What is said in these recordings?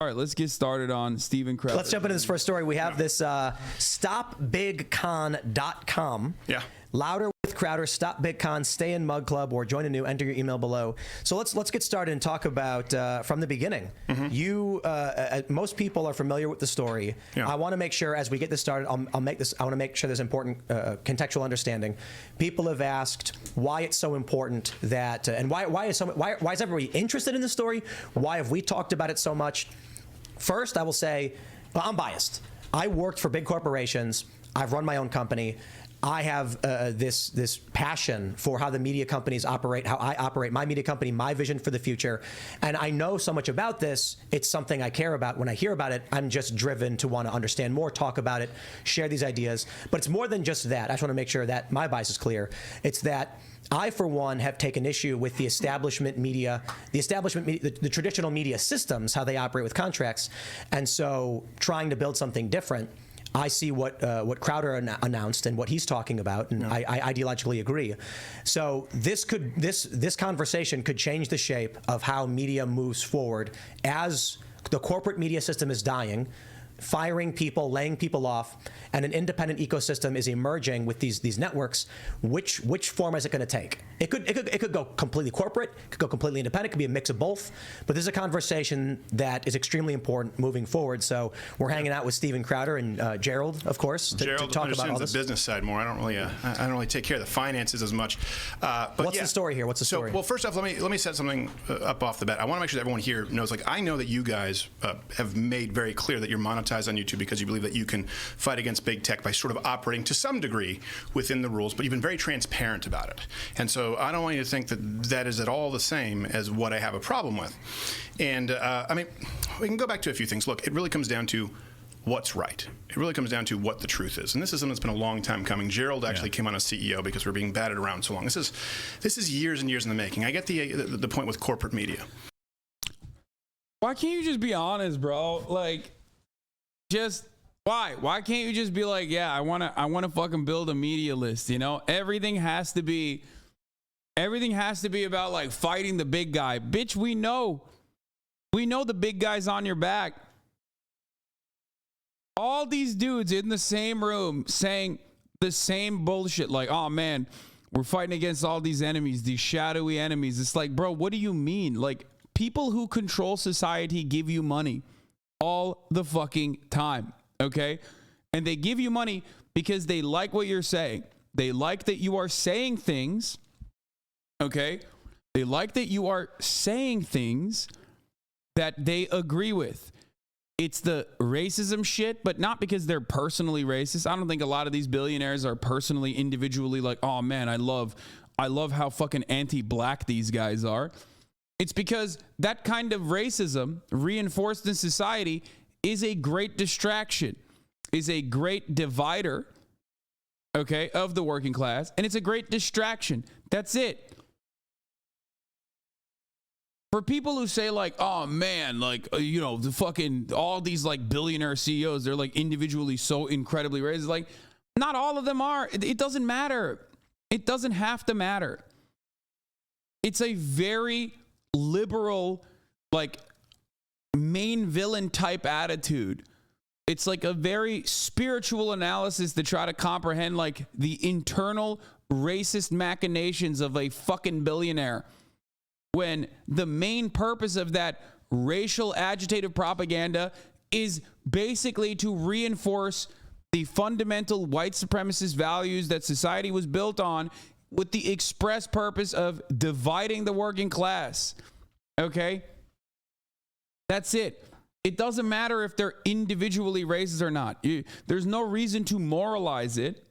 All right, let's get started on Steven Crowder. Let's jump into this first story. We have this stopbigcon.com. Yeah. Louder with Crowder, stop Big Con, stay in Mug Club, or join anew. Enter your email below. So let's get started and talk about from the beginning. You, most people are familiar with the story. Yeah. I want to make sure as we get this started, I'll make this. I want to make sure there's important contextual understanding. People have asked why it's so important that, and why is everybody interested in this story? Why have we talked about it so much? First, I will say, well, I'm biased. I worked for big corporations. I've run my own company. I have this passion for how the media companies operate, how I operate my media company, my vision for the future. And I know so much about this. It's something I care about. When I hear about it, I'm just driven to want to understand more, talk about it, share these ideas. But it's more than just that. I just want to make sure that my bias is clear. It's that I, for one, have taken issue with the establishment media, the traditional media systems, how they operate with contracts. And so trying to build something different, I see what Crowder announced and what he's talking about, and I ideologically agree. So this conversation could change the shape of how media moves forward as the corporate media system is dying, firing people, laying people off, and an independent ecosystem is emerging with these networks. Which form is it going to take? It could go completely corporate, it could go completely independent, it could be a mix of both. But this is a conversation that is extremely important moving forward. So we're hanging out with Steven Crowder and Gerald, of course, to talk about all this. The business side more. I don't really take care of the finances as much. But what's the story here? What's the story? Well, first off, let me set something up off the bat. I want to make sure that everyone here knows. Like, I know that you guys have made very clear that you're monetized on YouTube because you believe that you can fight against big tech by sort of operating to some degree within the rules, but you've been very transparent about it. And so I don't want you to think that that is at all the same as what I have a problem with. And I mean, we can go back to a few things. Look, it really comes down to what's right. It really comes down to what the truth is. And this is something that's been a long time coming. Gerald actually came on as CEO because we're being batted around so long. This is years and years in the making. I get the point with corporate media. Why can't you just be honest, bro? Like, just why can't you just be like, yeah, I want to fucking build a media list, you know? Everything has to be about like fighting the big guy. Bitch, we know the big guy's on your back. All these dudes in the same room saying the same bullshit, like, oh man, we're fighting against all these enemies, these shadowy enemies. It's like, bro, what do you mean? Like, people who control society give you money all the fucking time, okay? And they give you money because they like what you're saying. They like that you are saying things, okay? They like that you are saying things that they agree with. It's the racism shit, but not because they're personally racist. I don't think a lot of these billionaires are personally, individually like, oh man, I love how fucking anti-black these guys are. It's because that kind of racism reinforced in society is a great distraction, is a great divider, okay, of the working class, and it's a great distraction. That's it. For people who say like, oh man, like, you know, the fucking, all these like billionaire CEOs, they're like individually so incredibly racist. Like, not all of them are. It doesn't matter. It doesn't have to matter. It's a very liberal, like, main villain type attitude. It's like a very spiritual analysis to try to comprehend like the internal racist machinations of a fucking billionaire, when the main purpose of that racial agitative propaganda is basically to reinforce the fundamental white supremacist values that society was built on, with the express purpose of dividing the working class. Okay? That's it. It doesn't matter if they're individually racist or not. There's no reason to moralize it.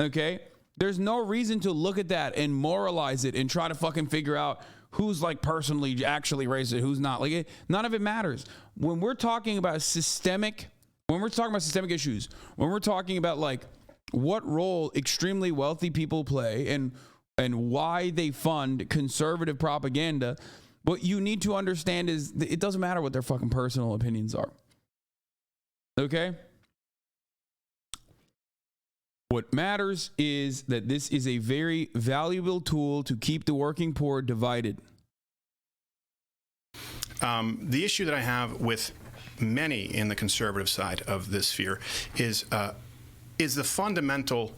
Okay? There's no reason to look at that and moralize it and try to fucking figure out who's like personally actually racist, who's not. Like, none of it matters. When we're talking about systemic issues, when we're talking about like what role extremely wealthy people play and why they fund conservative propaganda, what you need to understand is it doesn't matter what their fucking personal opinions are. Okay? What matters is that this is a very valuable tool to keep the working poor divided. The issue that I have with many in the conservative side of this sphere is the fundamental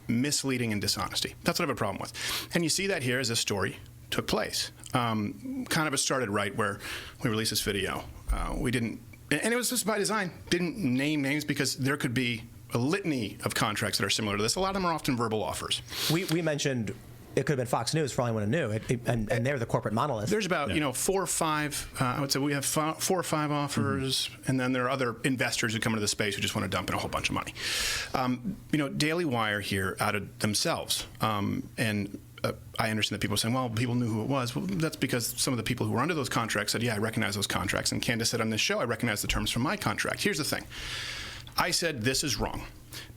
misleading and dishonesty. That's what I have a problem with. And you see that here as this story took place. Kind of it started right where we released this video. We didn't, and it was just by design, didn't name names because there could be a litany of contracts that are similar to this. A lot of them are often verbal offers. We mentioned it could have been Fox News for all anyone knew, and they're the corporate monolith. There's about 4 or 5. I would say we have 4 or 5 offers, and then there are other investors who come into the space who just want to dump in a whole bunch of money. Daily Wire here outed themselves, and I understand that people are saying, well, people knew who it was. Well, that's because some of the people who were under those contracts said, yeah, I recognize those contracts. And Candace said on this show, I recognize the terms from my contract. Here's the thing. I said this is wrong.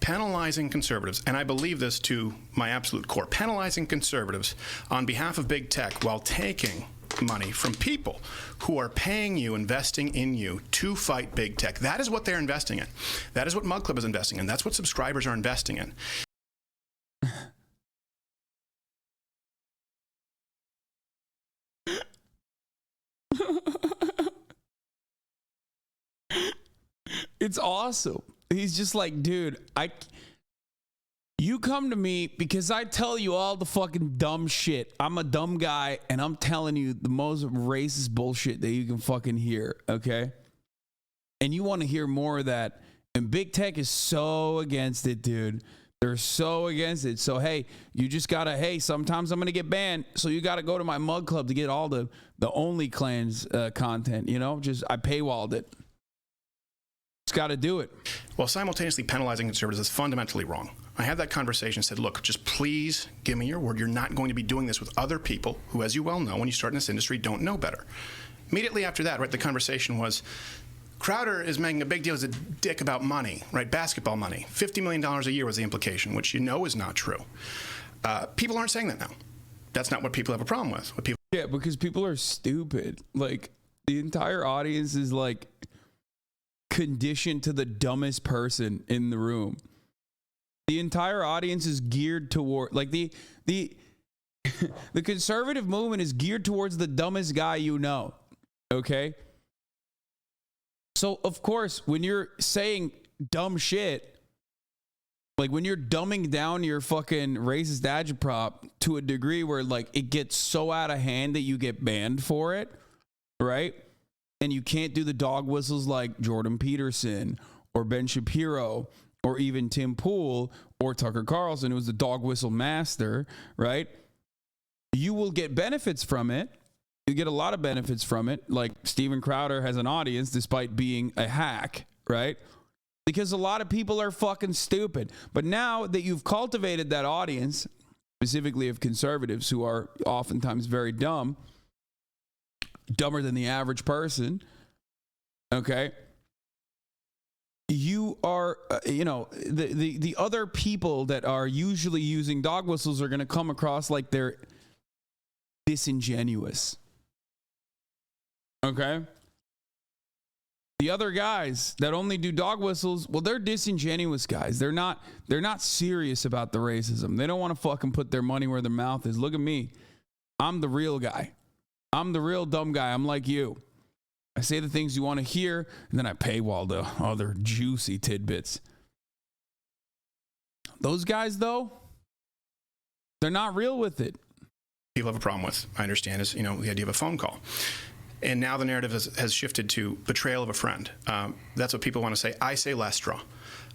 Penalizing conservatives, and I believe this to my absolute core, penalizing conservatives on behalf of big tech while taking money from people who are paying you, investing in you to fight big tech. That is what they're investing in. That is what Mug Club is investing in. That's what subscribers are investing in. It's awesome. He's just like, dude, you come to me because I tell you all the fucking dumb shit. I'm a dumb guy, and I'm telling you the most racist bullshit that you can fucking hear, okay? And you want to hear more of that. And big tech is so against it, dude. They're so against it. So, hey, you just got to, hey, sometimes I'm going to get banned. So you got to go to my Mug Club to get all the OnlyClans content, you know? Just, I paywalled it. Just got to do it. While simultaneously penalizing conservatives is fundamentally wrong. I had that conversation and said, look, just please give me your word. You're not going to be doing this with other people who, as you well know, when you start in this industry, don't know better. Immediately after that, right, the conversation was, Crowder is making a big deal as a dick about money, right? Basketball money. $50 million a year was the implication, which you know is not true. People aren't saying that now. That's not what people have a problem with. Yeah, because people are stupid. Like, the entire audience is like conditioned to the dumbest person in the room. The entire audience is geared toward, like, the conservative movement is geared towards the dumbest guy you know. Okay? So, of course, when you're saying dumb shit, like when you're dumbing down your fucking racist agitprop to a degree where, like, it gets so out of hand that you get banned for it, right? And you can't do the dog whistles like Jordan Peterson or Ben Shapiro or even Tim Pool or Tucker Carlson, who's the dog whistle master, right? You will get benefits from it. You get a lot of benefits from it. Like Steven Crowder has an audience despite being a hack, right? Because a lot of people are fucking stupid. But now that you've cultivated that audience, specifically of conservatives who are oftentimes very dumb, dumber than the average person, okay? You are, the other people that are usually using dog whistles are going to come across like they're disingenuous, okay? The other guys that only do dog whistles, well, they're disingenuous guys. They're not serious about the racism. They don't want to fucking put their money where their mouth is. Look at me. I'm the real guy. I'm the real dumb guy. I'm like you. I say the things you want to hear, and then I paywall the other juicy tidbits. Those guys, though, they're not real with it. People have a problem with, I understand, is, the idea of a phone call. And now the narrative has shifted to betrayal of a friend. That's what people want to say. I say less straw.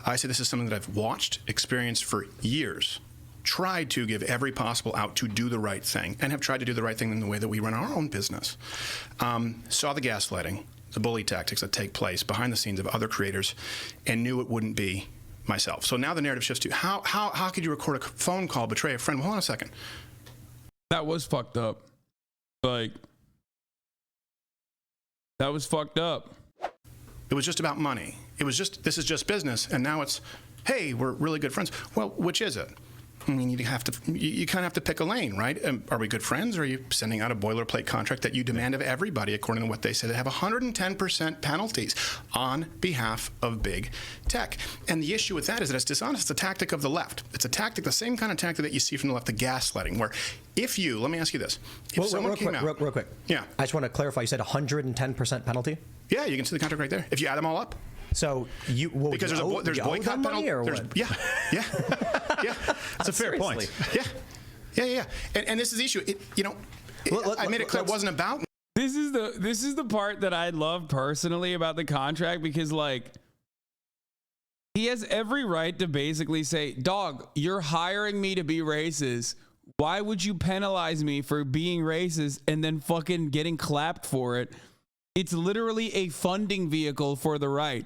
I say this is something that I've watched, experienced for years, tried to give every possible out to do the right thing, and have tried to do the right thing in the way that we run our own business. Saw the gaslighting, the bully tactics that take place behind the scenes of other creators, and knew it wouldn't be myself. So now the narrative shifts to how could you record a phone call, betray a friend? Well, hold on a second. That was fucked up. Like, that was fucked up. It was just about money. It was just, this is just business, and now it's, hey, we're really good friends. Well, which is it? I mean, you kind of have to pick a lane, right? Are we good friends, or are you sending out a boilerplate contract that you demand of everybody, according to what they say, that have 110% penalties on behalf of big tech? And the issue with that is that it's dishonest. It's a tactic of the left. It's a tactic, the same kind of tactic that you see from the left, the gaslighting, where if you, let me ask you this. If someone came out... Real quick. Yeah. I just want to clarify. You said 110% penalty? Yeah, you can see the contract right there. If you add them all up. So because there's boycott penalties. Yeah. That's a fair point. Yeah. And this is the issue. I made it clear it wasn't about. This is the part that I love personally about the contract, because like he has every right to basically say, dog, you're hiring me to be racist. Why would you penalize me for being racist and then fucking getting clapped for it? It's literally a funding vehicle for the right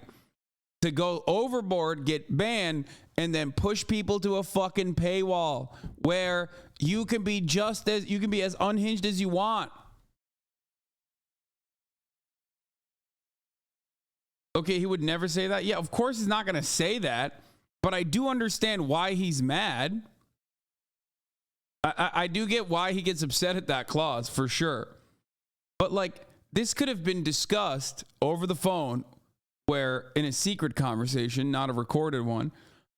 to go overboard, get banned, and then push people to a fucking paywall where you can be as unhinged as you want. Okay, he would never say that. Yeah, of course he's not going to say that, but I do understand why he's mad. I do get why he gets upset at that clause, for sure. But like, this could have been discussed over the phone, where in a secret conversation, not a recorded one,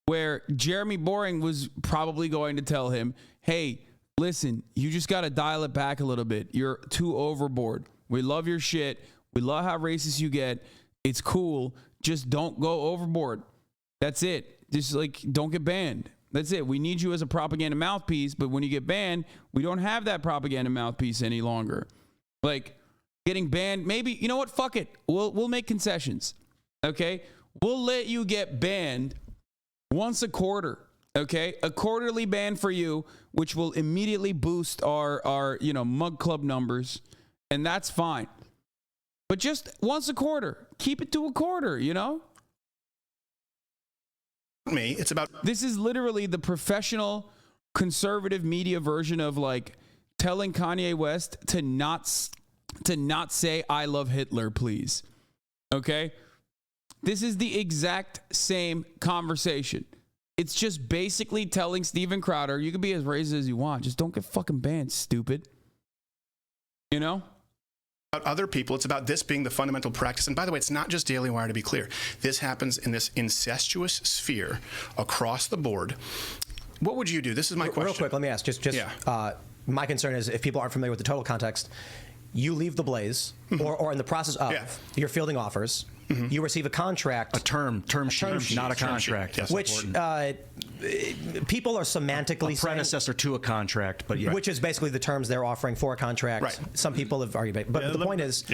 where Jeremy Boring was probably going to tell him, hey, listen, you just got to dial it back a little bit. You're too overboard. We love your shit. We love how racist you get. It's cool. Just don't go overboard. That's it. Just like, don't get banned. That's it. We need you as a propaganda mouthpiece, but when you get banned, we don't have that propaganda mouthpiece any longer. Like, getting banned, maybe, you know what? Fuck it. We'll make concessions. Okay? We'll let you get banned once a quarter. Okay? A quarterly ban for you, which will immediately boost our mug club numbers, and that's fine. But just once a quarter. Keep it to a quarter, It's about... This is literally the professional conservative media version of like telling Kanye West to not say I love Hitler, please. Okay? This is the exact same conversation. It's just basically telling Steven Crowder, you can be as racist as you want, just don't get fucking banned, stupid. About other people, it's about this being the fundamental practice. And by the way, it's not just Daily Wire, to be clear. This happens in this incestuous sphere across the board. What would you do? This is my question. Real quick, let me ask. My concern is, if people aren't familiar with the total context, you leave the Blaze, or in the process of, you're fielding offers. Mm-hmm. You receive a contract. A term sheet, not a contract. Yes. Which people are semantically a predecessor to a contract, but which is basically the terms they're offering for a contract. Right. Some people have argued, but the point is,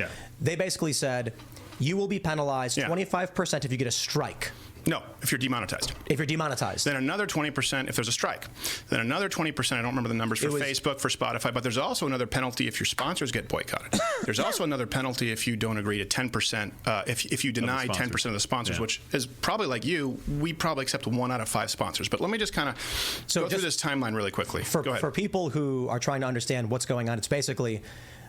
they basically said, you will be penalized 25% if you get a strike. No, if you're demonetized. If you're demonetized. Then another 20% if there's a strike. Then another 20%, I don't remember the numbers for Facebook, for Spotify, but there's also another penalty if your sponsors get boycotted. There's also another penalty if you don't agree to 10%, if you deny 10% of the sponsors, which is probably like you, we probably accept 1 out of 5 sponsors. But let me just kind of go through this timeline really quickly. Go ahead. For people who are trying to understand what's going on, it's basically...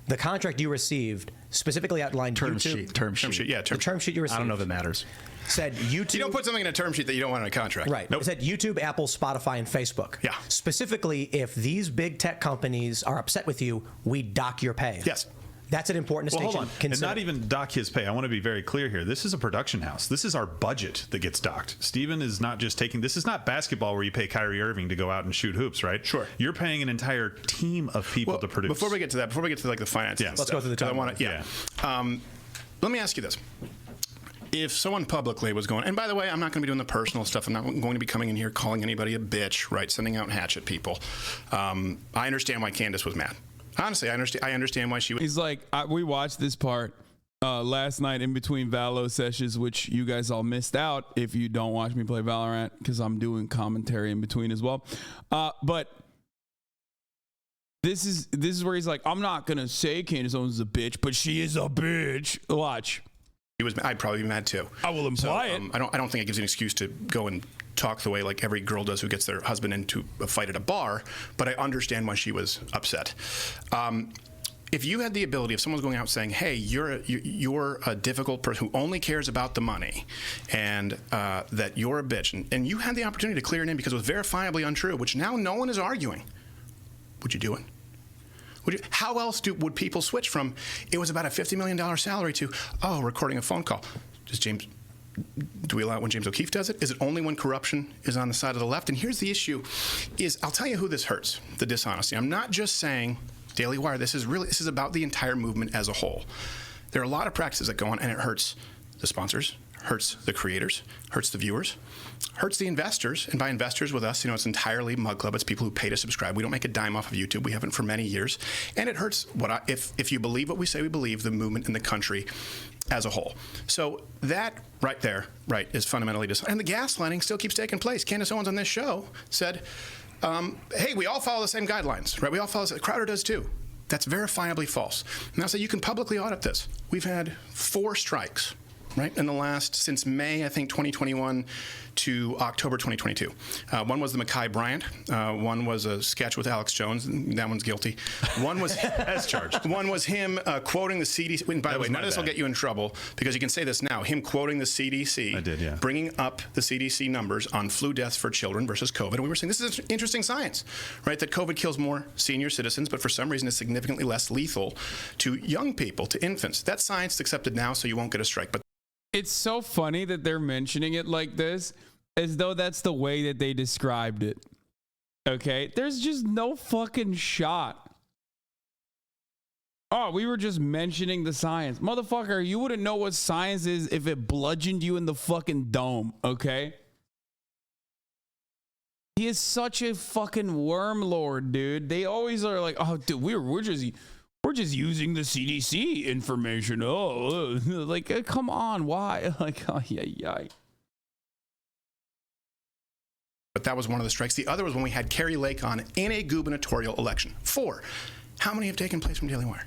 The contract you received specifically outlined term sheet. The term sheet you received. I don't know if it matters. Said YouTube. You don't put something in a term sheet that you don't want in a contract. Right. Nope. It said YouTube, Apple, Spotify, and Facebook. Yeah. Specifically, if these big tech companies are upset with you, we dock your pay. Yes. That's an important distinction. Hold on. And not even dock his pay. I want to be very clear here. This is a production house. This is our budget that gets docked. Steven is not just taking... This is not basketball where you pay Kyrie Irving to go out and shoot hoops, right? Sure. You're paying an entire team of people to produce. Before we get to that, like the finances, let's go through the time. Let me ask you this. If someone publicly was going, and by the way, I'm not going to be doing the personal stuff. I'm not going to be coming in here calling anybody a bitch, right? Sending out hatchet people. I understand why Candace was mad. Honestly, I understand why she was. He's like, we watched this part last night in between Valo sessions, which you guys all missed out if you don't watch me play Valorant, because I'm doing commentary in between as well. But this is where he's like, I'm not gonna say Candace Owens is a bitch, but she is a bitch. Watch. I'd probably be mad too. I will imply it. I don't think it gives you an excuse to go and talk the way like every girl does who gets their husband into a fight at a bar, but I understand why she was upset. if you had the ability, if someone's going out saying, hey, you're a difficult person who only cares about the money and that you're a bitch, and you had the opportunity to clear your name because it was verifiably untrue, which now no one is arguing, would you do it? How else would people switch from, it was about a $50 million salary to, oh, recording a phone call? Do we allow it when James O'Keefe does it? Is it only when corruption is on the side of the left? And here's the issue is, I'll tell you who this hurts, the dishonesty. I'm not just saying Daily Wire. This is about the entire movement as a whole. There are a lot of practices that go on, and it hurts the sponsors, hurts the creators, hurts the viewers, hurts the investors. And by investors with us, it's entirely Mug Club. It's people who pay to subscribe. We don't make a dime off of YouTube. We haven't for many years. And it hurts if you believe what we say we believe, the movement in the country as a whole. So that right there, is fundamentally dishonest. And the gaslighting still keeps taking place. Candace Owens on this show said, hey, we all follow the same guidelines, right? We all follow, Crowder does too. That's verifiably false. Now, so you can publicly audit this. We've had 4 strikes, right, in the last, since May, I think, 2021 to October 2022. One was the Mekhi Bryant. One was a sketch with Alex Jones. That one's guilty. One was as charged. One was him quoting the CDC. And by the way, none of this will get you in trouble because you can say this now. Him quoting the CDC. I did, yeah. Bringing up the CDC numbers on flu deaths for children versus COVID. And we were saying this is interesting science, right? That COVID kills more senior citizens, but for some reason it's significantly less lethal to young people, to infants. That science is accepted now, so you won't get a strike. But it's so funny that they're mentioning it like this, as though that's the way that they described it. Okay? There's just no fucking shot. Oh, we were just mentioning the science. Motherfucker, you wouldn't know what science is if it bludgeoned you in the fucking dome, okay? He is such a fucking worm lord, dude. They always are like, oh, dude, we're just using the CDC information. Oh, like, come on, why? Like, oh, yeah. But that was one of the strikes. The other was when we had Carrie Lake on in a gubernatorial election. 4. How many have taken place from Daily Wire?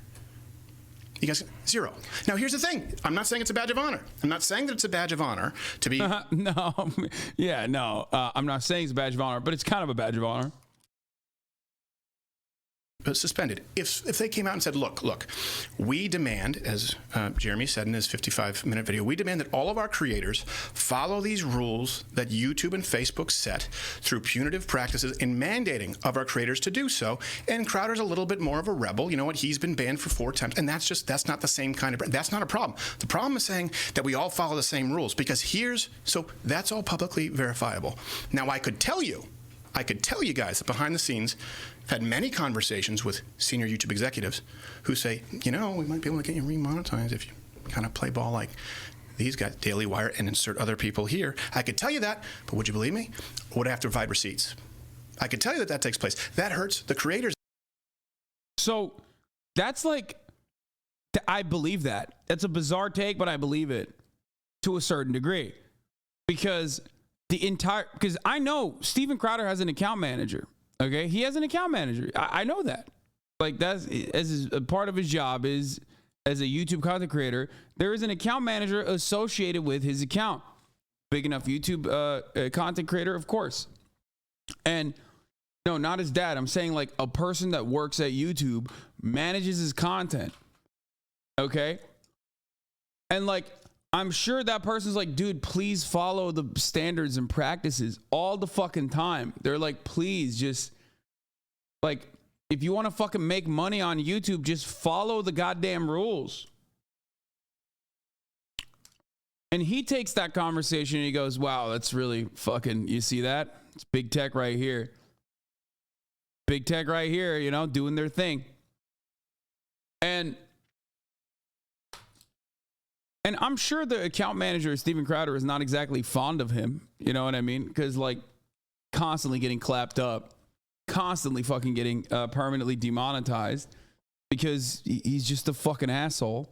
You guys, 0. Now, here's the thing. I'm not saying it's a badge of honor. I'm not saying that it's a badge of honor to be... No. I'm not saying it's a badge of honor, but it's kind of a badge of honor. Suspended. If they came out and said, look, we demand, as Jeremy said in his 55-minute video, we demand that all of our creators follow these rules that YouTube and Facebook set through punitive practices in mandating of our creators to do so. And Crowder's a little bit more of a rebel. You know what? He's been banned for 4 times. And that's not the same kind of... That's not a problem. The problem is saying that we all follow the same rules because so that's all publicly verifiable. Now, I could tell you guys that behind the scenes, I've had many conversations with senior YouTube executives who say, we might be able to get you remonetized if you kind of play ball like these guys, Daily Wire, and insert other people here. I could tell you that, but would you believe me? Or would I have to provide receipts? I could tell you that takes place. That hurts the creators. So that's like, I believe that. That's a bizarre take, but I believe it to a certain degree. Because I know Steven Crowder has an account manager. Okay, he has an account manager. I know that. Like, that's a part of his job is as a YouTube content creator. There is an account manager associated with his account. Big enough YouTube content creator, of course. And no, not his dad. I'm saying like a person that works at YouTube manages his content. Okay, and like, I'm sure that person's like, dude, please follow the standards and practices all the fucking time. They're like, please just, like, if you want to fucking make money on YouTube, just follow the goddamn rules. And he takes that conversation and he goes, wow, that's really fucking, you see that? It's big tech right here. Big tech right here, doing their thing. And I'm sure the account manager, Steven Crowder, is not exactly fond of him. You know what I mean? Because, like, constantly getting clapped up, constantly fucking getting permanently demonetized because he's just a fucking asshole.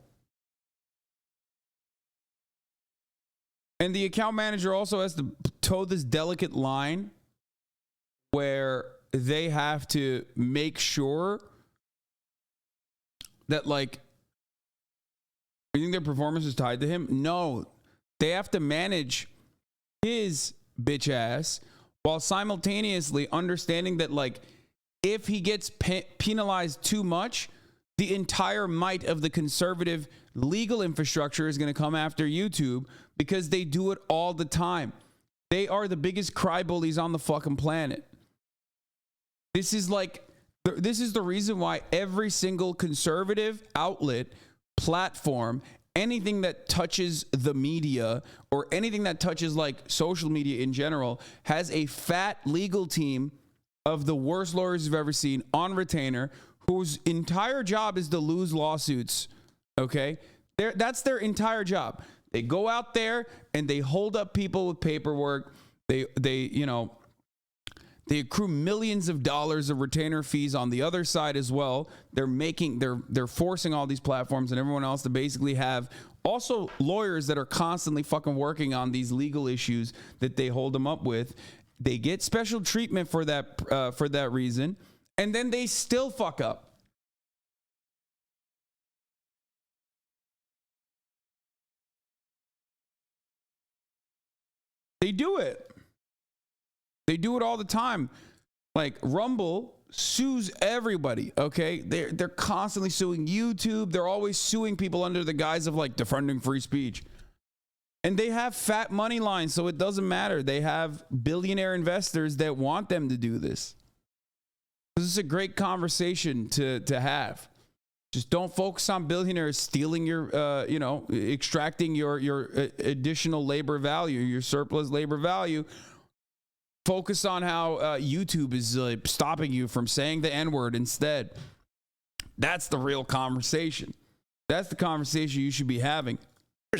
And the account manager also has to toe this delicate line where they have to make sure that, like, you think their performance is tied to him? No. They have to manage his bitch ass while simultaneously understanding that, like, if he gets penalized too much, the entire might of the conservative legal infrastructure is going to come after YouTube because they do it all the time. They are the biggest crybabies on the fucking planet. This is the reason why every single conservative outlet, platform, anything that touches the media or anything that touches like social media in general has a fat legal team of the worst lawyers you've ever seen on retainer, whose entire job is to lose lawsuits. Okay? That's their entire job. They go out there and they hold up people with paperwork. They accrue millions of dollars of retainer fees on the other side as well. They're forcing all these platforms and everyone else to basically have also lawyers that are constantly fucking working on these legal issues that they hold them up with. They get special treatment for that reason, and then they still fuck up. They do it. They do it all the time. Like Rumble sues everybody, okay? They're constantly suing YouTube. They're always suing people under the guise of like defending free speech. And they have fat money lines, so it doesn't matter. They have billionaire investors that want them to do this. This is a great conversation to have. Just don't focus on billionaires stealing your, extracting your additional labor value, your surplus labor value. Focus on how YouTube is stopping you from saying the N-word instead. That's the real conversation. That's the conversation you should be having.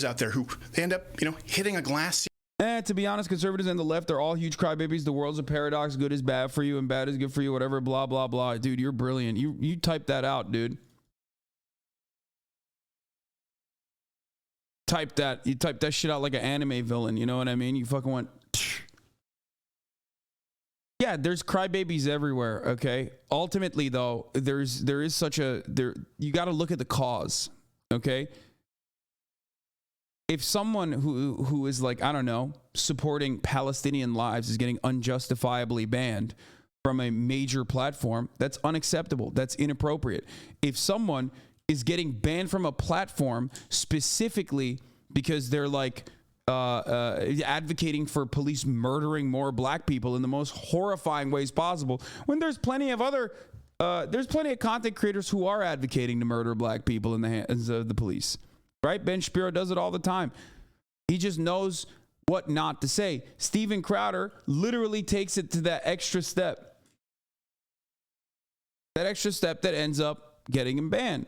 Out there who they end up, hitting a glass. To be honest, conservatives and the left are all huge crybabies. The world's a paradox. Good is bad for you and bad is good for you, whatever, blah, blah, blah. Dude, you're brilliant. You type that out, dude. You type that shit out like an anime villain. You know what I mean? You fucking went... Yeah, there's crybabies everywhere, okay? Ultimately, though, you got to look at the cause, okay? If someone who is like, I don't know, supporting Palestinian lives is getting unjustifiably banned from a major platform, that's unacceptable. That's inappropriate. If someone is getting banned from a platform specifically because they're like advocating for police murdering more black people in the most horrifying ways possible, when there's plenty of content creators who are advocating to murder black people in the hands of the police. Right? Ben Shapiro does it all the time. He just knows what not to say. Steven Crowder literally takes it to that extra step. That extra step that ends up getting him banned.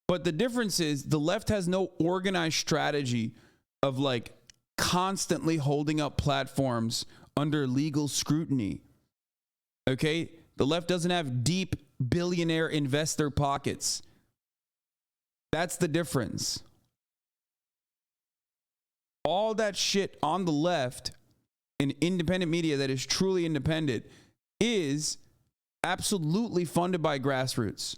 But the difference is the left has no organized strategy of like constantly holding up platforms under legal scrutiny. Okay? The left doesn't have deep billionaire investor pockets. That's the difference. All that shit on the left in independent media that is truly independent is absolutely funded by grassroots.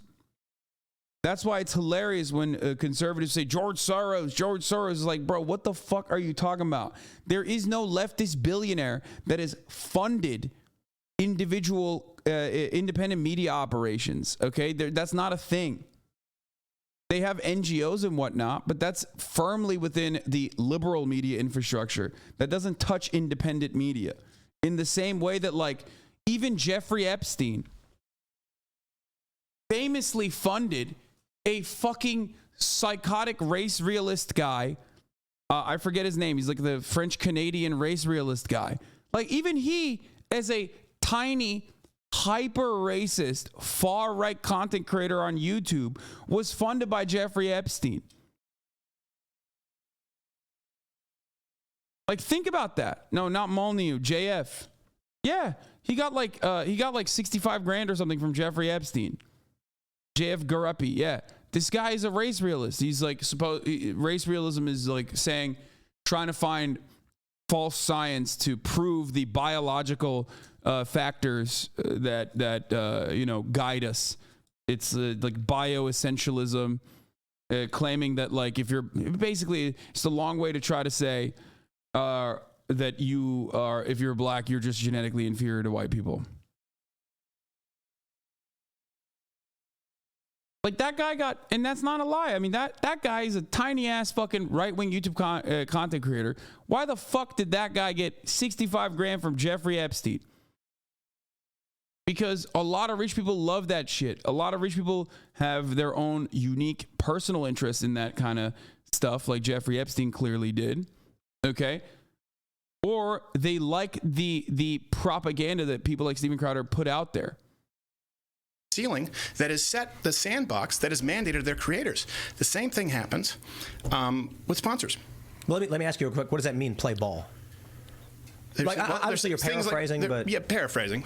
That's why it's hilarious when conservatives say George Soros is like, bro, what the fuck are you talking about? There is no leftist billionaire that is funded individual independent media operations, okay? That's not a thing. They have NGOs and whatnot, but that's firmly within the liberal media infrastructure. That doesn't touch independent media. In the same way that, like, even Jeffrey Epstein famously funded a fucking psychotic race realist guy. I forget his name. He's like the French-Canadian race realist guy. Like, even he, as a tiny, hyper-racist, far-right content creator on YouTube, was funded by Jeffrey Epstein. Like, think about that. No, not Molyneux, JF. Yeah, he got like 65 grand or something from Jeffrey Epstein. JF Garuppy, yeah. This guy is a race realist. He's like, race realism is like trying to find false science to prove the biological factors that guide us. It's like bioessentialism, claiming that like if you're basically, it's a long way to try to say that you are, if you're black, you're just genetically inferior to white people. Like that guy got, and that's not a lie. I mean, that guy is a tiny ass fucking right-wing YouTube content creator. Why the fuck did that guy get 65 grand from Jeffrey Epstein? Because a lot of rich people love that shit. A lot of rich people have their own unique personal interest in that kind of stuff, like Jeffrey Epstein clearly did. Okay? Or they like the propaganda that people like Steven Crowder put out there. Ceiling that is set, the sandbox that is mandated to their creators. The same thing happens with sponsors. Well, let me ask you real quick. What does that mean, play ball? Like, obviously, you're paraphrasing, but... Yeah, paraphrasing.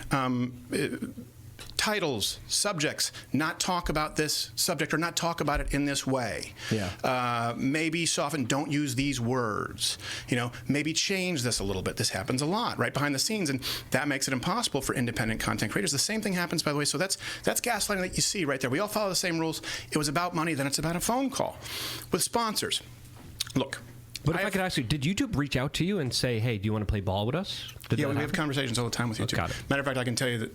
Titles, subjects, not talk about this subject or not talk about it in this way. Yeah. Maybe soften, don't use these words. Maybe change this a little bit. This happens a lot, right, behind the scenes, and that makes it impossible for independent content creators. The same thing happens, by the way, so that's gaslighting that you see right there. We all follow the same rules. It was about money, then it's about a phone call. With sponsors, look, but if I could ask you, did YouTube reach out to you and say, hey, do you want to play ball with us? Yeah, we have conversations all the time with YouTube. Got it. Matter of fact, I can tell you that,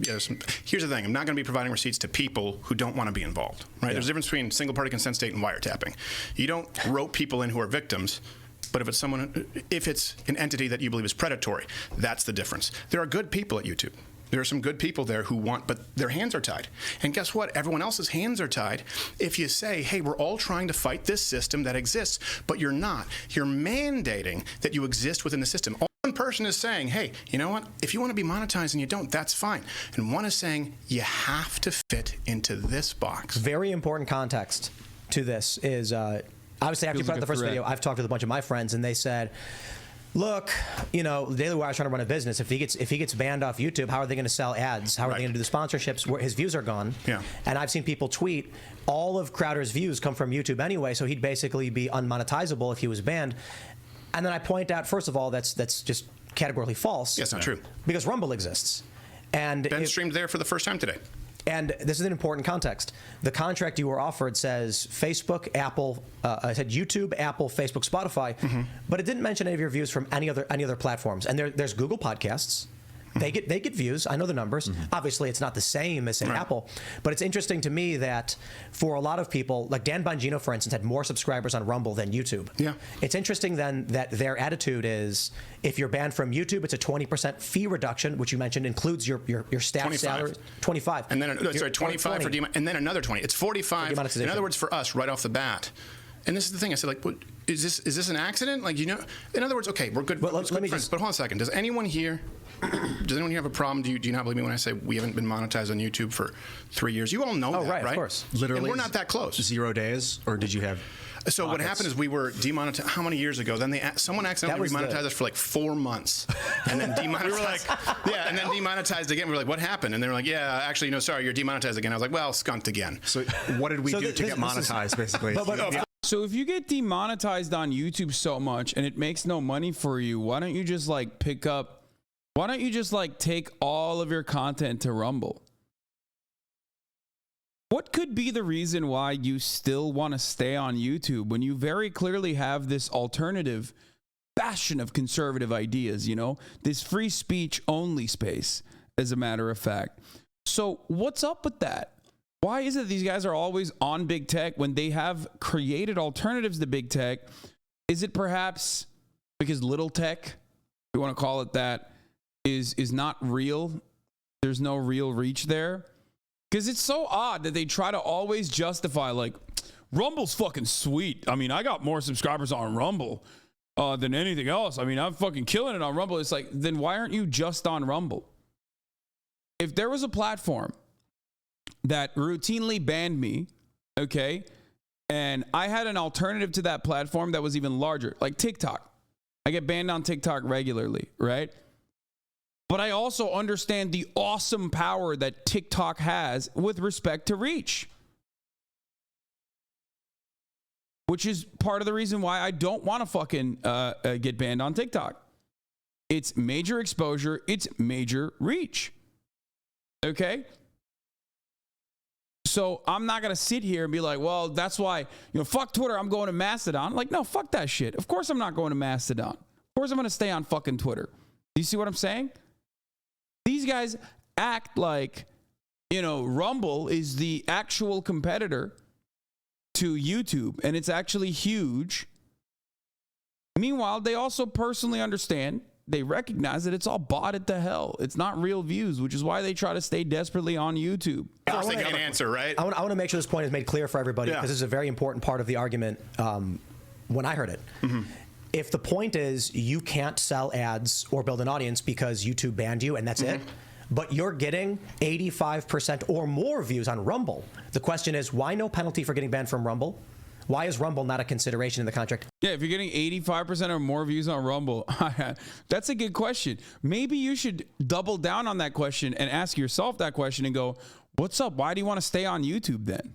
here's the thing. I'm not going to be providing receipts to people who don't want to be involved, right? There's a difference between single-party consent state and wiretapping. You don't rope people in who are victims, but if it's an entity that you believe is predatory, that's the difference. There are good people at YouTube. There are some good people there who want, but their hands are tied. And guess what? Everyone else's hands are tied. If you say, hey, we're all trying to fight this system that exists, but you're not. You're mandating that you exist within the system. One person is saying, hey, you know what? If you want to be monetized and you don't, that's fine. And one is saying, you have to fit into this box. Very important context to this is, obviously, after you put out the first video, I've talked with a bunch of my friends, and they said, look, the Daily Wire is trying to run a business. If he gets banned off YouTube, how are they going to sell ads? How are they going to do the sponsorships? Where his views are gone. Yeah. And I've seen people tweet, all of Crowder's views come from YouTube anyway, so he'd basically be unmonetizable if he was banned. And then I point out, first of all, that's just categorically false. Yes, not true. Because Rumble exists. And Ben streamed there for the first time today. And this is an important context. The contract you were offered says Facebook, Apple, it said YouTube, Apple, Facebook, Spotify, but it didn't mention any of your views from any other platforms. And there's Google Podcasts. They get views. I know the numbers. Obviously, it's not the same as, say, Apple. But it's interesting to me that for a lot of people, like Dan Bongino, for instance, had more subscribers on Rumble than YouTube. Yeah. It's interesting then that their attitude is, if you're banned from YouTube, it's a 20% fee reduction, which you mentioned includes your staff 25. salary. 25. And then, 25 for and then another 20. It's 45. In other words, for us, right off the bat. And this is the thing. I said, like, what, is this an accident? Like, in other words, okay, we're good. Well, let me friends. But hold on a second. Does anyone here have a problem? Do you not believe me when I say we haven't been monetized on YouTube for 3 years? You all know that, right? Of course. Literally, and we're not that close. 0 days, or did you have? So what happened is we were demonetized. How many years ago? Then someone accidentally demonetized us for like 4 months, and then demonetized. And then demonetized again. We were like, "What happened?" And they were like, "Yeah, actually, no, sorry, you're demonetized again." I was like, "Well, skunked again." So what did we do to get monetized, basically? So if you get demonetized on YouTube so much and it makes no money for you, why don't you just take all of your content to Rumble? What could be the reason why you still want to stay on YouTube when you very clearly have this alternative bastion of conservative ideas, this free speech only space, as a matter of fact? So what's up with that? Why is it that these guys are always on big tech when they have created alternatives to big tech? Is it perhaps because little tech, if you want to call it that, is not real? There's no real reach there? Because it's so odd that they try to always justify, like, Rumble's fucking sweet. I mean, I got more subscribers on Rumble than anything else. I mean, I'm fucking killing it on Rumble. It's like, then why aren't you just on Rumble? If there was a platform that routinely banned me, okay, and I had an alternative to that platform that was even larger, like TikTok. I get banned on TikTok regularly, right? But I also understand the awesome power that TikTok has with respect to reach, which is part of the reason why I don't want to fucking get banned on TikTok. It's major exposure. It's major reach. Okay? So I'm not going to sit here and be like, well, that's why, fuck Twitter, I'm going to Mastodon. Like, no, fuck that shit. Of course I'm not going to Mastodon. Of course I'm going to stay on fucking Twitter. Do you see what I'm saying? These guys act like, you know, Rumble is the actual competitor to YouTube, and it's actually huge. Meanwhile, they also personally understand, they recognize that it's all botted to hell. It's not real views, which is why they try to stay desperately on YouTube. I was thinking an answer, right? I want to make sure this point is made clear for everybody, because this is a very important part of the argument when I heard it. If the point is you can't sell ads or build an audience because YouTube banned you and that's it, but you're getting 85% or more views on Rumble, the question is, why no penalty for getting banned from Rumble? Why is Rumble not a consideration in the contract? Yeah, if you're getting 85% or more views on Rumble, that's a good question. Maybe you should double down on that question and ask yourself that question and go, what's up? Why do you want to stay on YouTube then?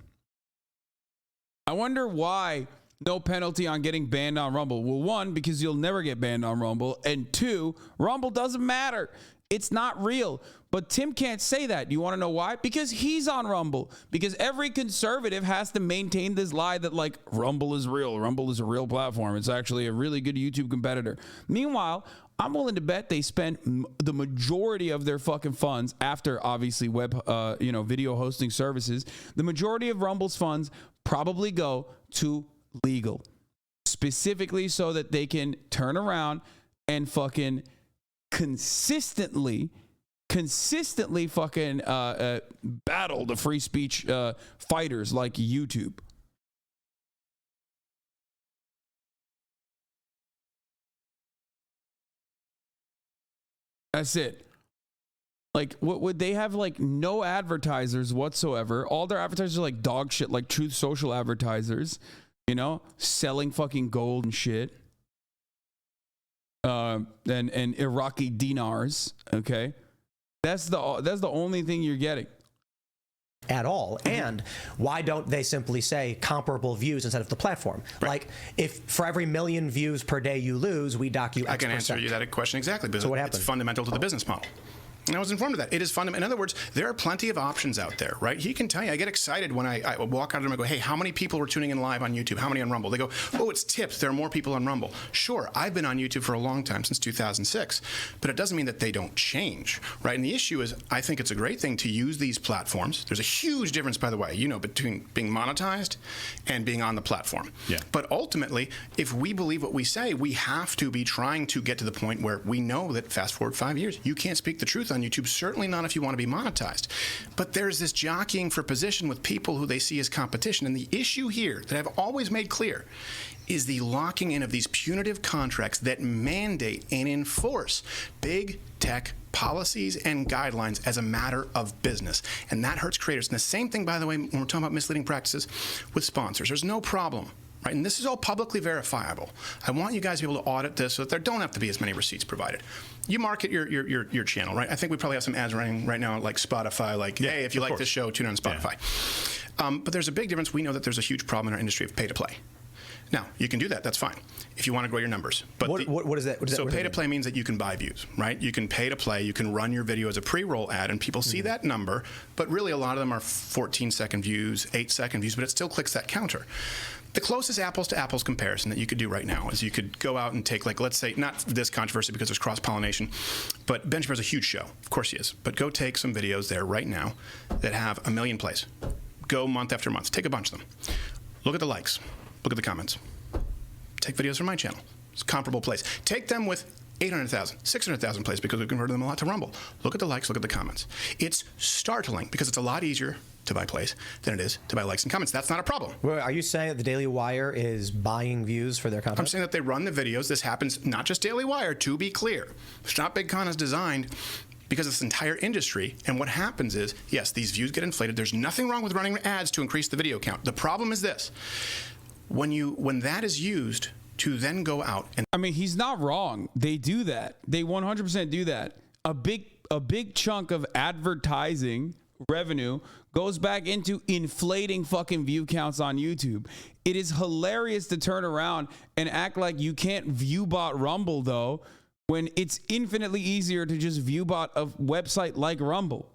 I wonder why no penalty on getting banned on Rumble. Well, one, because you'll never get banned on Rumble. And two, Rumble doesn't matter. It's not real. But Tim can't say that. You want to know why? Because he's on Rumble. Because every conservative has to maintain this lie that, like, Rumble is real. Rumble is a real platform. It's actually a really good YouTube competitor. Meanwhile, I'm willing to bet they spent the majority of their fucking funds after, obviously, video hosting services. The majority of Rumble's funds probably go to legal, specifically so that they can turn around and fucking consistently fucking battle the free speech fighters like YouTube. That's it. Like, what would they have? Like, no advertisers whatsoever. All their advertisers are like dog shit, like Truth Social advertisers, you know, selling fucking gold and shit. And Iraqi dinars. Okay, that's the only thing you're getting at all. And why don't they simply say comparable views instead of the platform? Like, if for every million views per day you lose, we dock you X%. I can answer you that question exactly, because so what it's fundamental to the business model. And I was informed of that. It is fundamental. In other words, there are plenty of options out there, right? He can tell you. I get excited when I walk out of them and go, hey, how many people are tuning in live on YouTube? How many on Rumble? They go, oh, it's tips. There are more people on Rumble. Sure, I've been on YouTube for a long time, since 2006. But it doesn't mean that they don't change, right? And the issue is, I think it's a great thing to use these platforms. There's a huge difference, by the way, you know, between being monetized and being on the platform. Yeah. But ultimately, if we believe what we say, we have to be trying to get to the point where we know that fast forward 5 years, you can't speak the truth on YouTube, certainly not if you want to be monetized. But there's this jockeying for position with people who they see as competition. And the issue here that I've always made clear is the locking in of these punitive contracts that mandate and enforce big tech policies and guidelines as a matter of business. And that hurts creators. And the same thing, by the way, when we're talking about misleading practices with sponsors, there's no problem. Right? And this is all publicly verifiable. I want you guys to be able to audit this so that there don't have to be as many receipts provided. You market your channel, right? I think we probably have some ads running right now, like Spotify, like, hey, if you like this show, tune in on Spotify. Yeah. But there's a big difference. We know that there's a huge problem in our industry of pay to play. Now, you can do that. That's fine if you want to grow your numbers. But what is that? So pay to play means that you can buy views, right? You can pay to play. You can run your video as a pre-roll ad, and people see that number. But really, a lot of them are 14-second views, 8-second views, but it still clicks that counter. The closest apples-to-apples comparison that you could do right now is you could go out and take, like, let's say, not this controversy because there's cross-pollination, but Ben Shapiro's a huge show. Of course he is. But go take some videos there right now that have 1 million plays. Go month after month. Take a bunch of them. Look at the likes. Look at the comments. Take videos from my channel. It's comparable plays. Take them with 800,000, 600,000 plays because we've converted them a lot to Rumble. Look at the likes, look at the comments. It's startling because it's a lot easier to buy plays than it is to buy likes and comments. That's not a problem. Well, are you saying that the Daily Wire is buying views for their content? I'm saying that they run the videos. This happens, not just Daily Wire, to be clear. Stop Big Con is designed because it's the entire industry. And what happens is, yes, these views get inflated. There's nothing wrong with running ads to increase the video count. The problem is this. When that is used to then go out and... I mean, he's not wrong. They do that. They 100% do that. A big chunk of advertising revenue goes back into inflating fucking view counts on YouTube. It is hilarious to turn around and act like you can't view bot Rumble, though, when it's infinitely easier to just view bot a website like Rumble.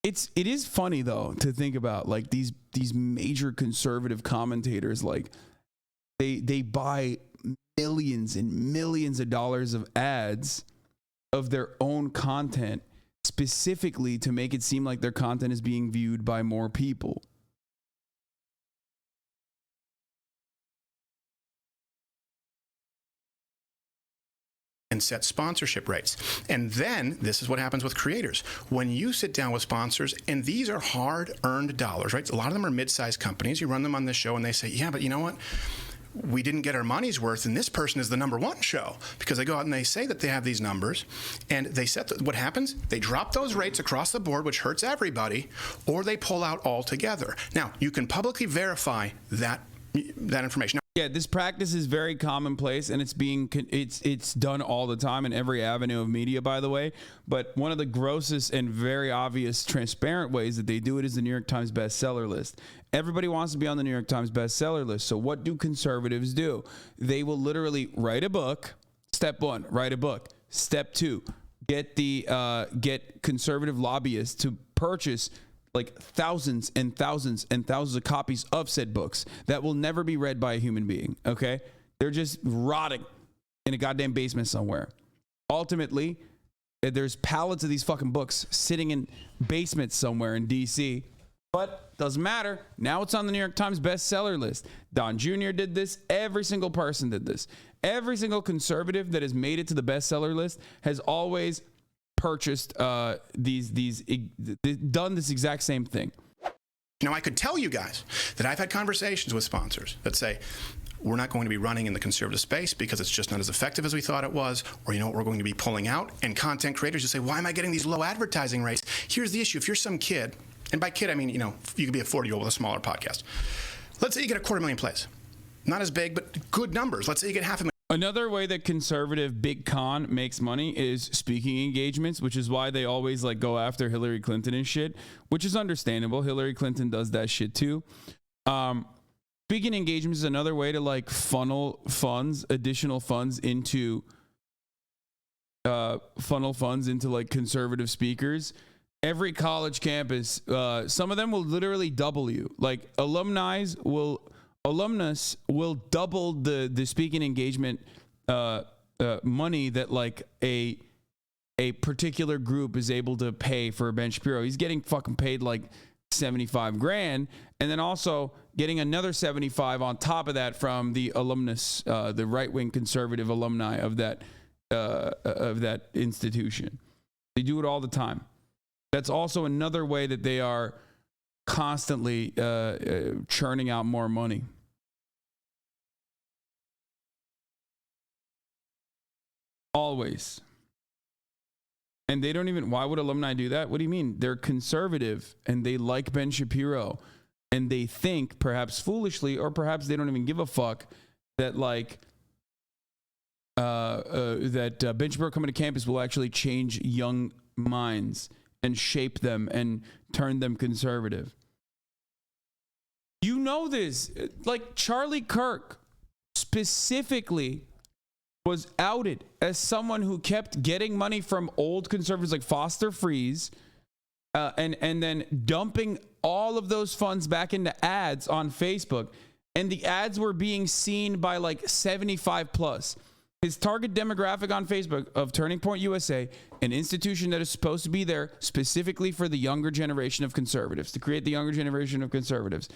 It is funny though to think about, like, these major conservative commentators like They buy millions and millions of dollars of ads of their own content specifically to make it seem like their content is being viewed by more people. And set sponsorship rates. And then this is what happens with creators. When you sit down with sponsors, and these are hard-earned dollars, right? A lot of them are mid-sized companies. You run them on this show and they say, yeah, but you know what? We didn't get our money's worth, and this person is the #1 show, because they go out and they say that they have these numbers, and they set what happens? They drop those rates across the board, which hurts everybody, or they pull out altogether. Now, you can publicly verify that information. Yeah, this practice is very commonplace, and it's done all the time in every avenue of media, by the way. But one of the grossest and very obvious, transparent ways that they do it is the New York Times bestseller list. Everybody wants to be on the New York Times bestseller list. So what do conservatives do? They will literally write a book. Step 1, write a book. Step 2, get conservative lobbyists to purchase like thousands and thousands and thousands of copies of said books that will never be read by a human being, okay? They're just rotting in a goddamn basement somewhere. Ultimately, there's pallets of these fucking books sitting in basements somewhere in D.C., but doesn't matter. Now it's on the New York Times bestseller list. Don Jr. did this. Every single person did this. Every single conservative that has made it to the bestseller list has always purchased done this exact same thing. Now, I could tell you guys that I've had conversations with sponsors that say, we're not going to be running in the conservative space because it's just not as effective as we thought it was, or you know what, we're going to be pulling out. And content creators just say, why am I getting these low advertising rates? Here's the issue. If you're some kid, and by kid I mean, you know, you could be a 40-year-old with a smaller podcast. Let's say you get 250,000 plays. Not as big, but good numbers. Let's say you get 500,000. Another way that conservative big con makes money is speaking engagements, which is why they always like go after Hillary Clinton and shit, which is understandable. Hillary Clinton does that shit too. Speaking engagements is another way to like funnel funds, additional funds into like conservative speakers. Every college campus, some of them will literally double you. Like alumnus will double the speaking engagement money that like a particular group is able to pay for Ben Shapiro. He's getting fucking paid like $75,000, and then also getting another 75 on top of that from the alumnus, the right-wing conservative alumni of that institution. They do it all the time. That's also another way that they are constantly churning out more money. Always. And they don't even, why would alumni do that? What do you mean? They're conservative and they like Ben Shapiro, and they think, perhaps foolishly, or perhaps they don't even give a fuck, that like Ben Shapiro coming to campus will actually change young minds and shape them and turn them conservative. You know this. Like Charlie Kirk specifically was outed as someone who kept getting money from old conservatives like Foster Freeze and then dumping all of those funds back into ads on Facebook. And the ads were being seen by like 75 plus. His target demographic on Facebook of Turning Point USA, an institution that is supposed to be there specifically for the younger generation of conservatives, to create the younger generation of conservatives.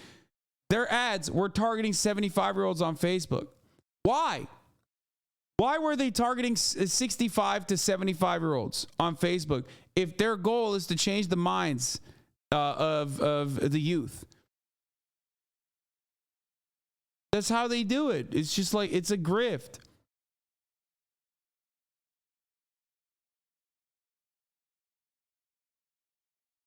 Their ads were targeting 75-year-olds on Facebook. Why? Why were they targeting 65 to 75-year-olds on Facebook if their goal is to change the minds of the youth? That's how they do it. It's just like, it's a grift.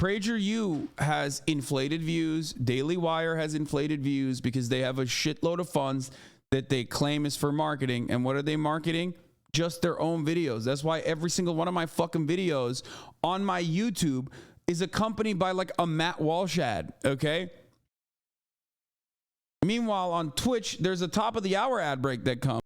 PragerU has inflated views. Daily Wire has inflated views because they have a shitload of funds that they claim is for marketing. And what are they marketing? Just their own videos. That's why every single one of my fucking videos on my YouTube is accompanied by like a Matt Walsh ad, okay? Meanwhile, on Twitch, there's a top of the hour ad break that comes.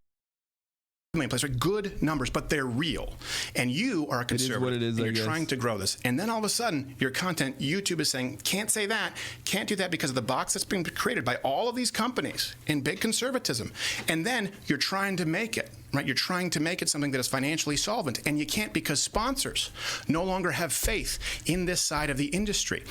place, right? Good numbers, but they're real. And you are a conservative. what it is, and I you're guess. trying to grow this. And then all of a sudden, your content, YouTube is saying, can't say that, can't do that because of the box that's been created by all of these companies in big conservatism. And then you're trying to make it, right? You're trying to make it something that is financially solvent. And you can't because sponsors no longer have faith in this side of the industry.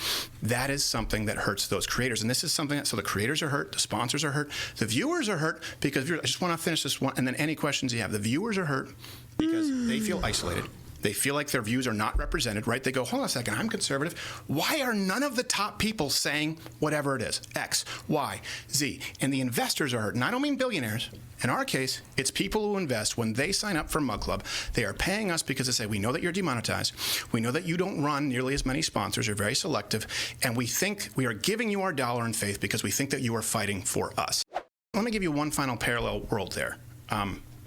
That is something that hurts those creators. And this is something that, so the creators are hurt, the sponsors are hurt, the viewers are hurt because I just want to finish this one, and then any questions you have. The viewers are hurt because they feel isolated. They feel like their views are not represented, right? They go, hold on a second, I'm conservative. Why are none of the top people saying whatever it is? X, Y, Z. And the investors are hurt. And I don't mean billionaires. In our case, it's people who invest. When they sign up for Mug Club, they are paying us because they say, we know that you're demonetized. We know that you don't run nearly as many sponsors. You're very selective. And we think we are giving you our dollar in faith because we think that you are fighting for us. Let me give you one final parallel world there.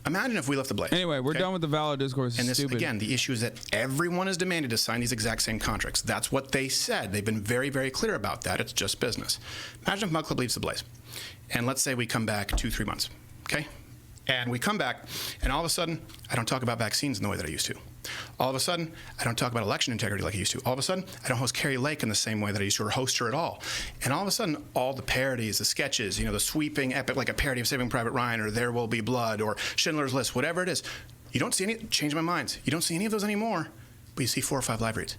Imagine if we left the blaze. Anyway, we're done with the valid discourse. And It's this, stupid. again, the issue is that everyone is demanded to sign these exact same contracts. That's what they said. They've been very, very clear about that. It's just business. Imagine if Mug Club leaves the blaze. And let's say we come back 2-3 months, okay? And we come back, and all of a sudden, I don't talk about vaccines in the way that I used to. All of a sudden, I don't talk about election integrity like I used to. All of a sudden, I don't host Carrie Lake in the same way that I used to, or host her at all. And all of a sudden, all the parodies, the sketches, the sweeping epic, like a parody of Saving Private Ryan, or There Will Be Blood, or Schindler's List, whatever it is, you don't see any, change my mind, you don't see any of those anymore, but you see 4 or 5 live reads.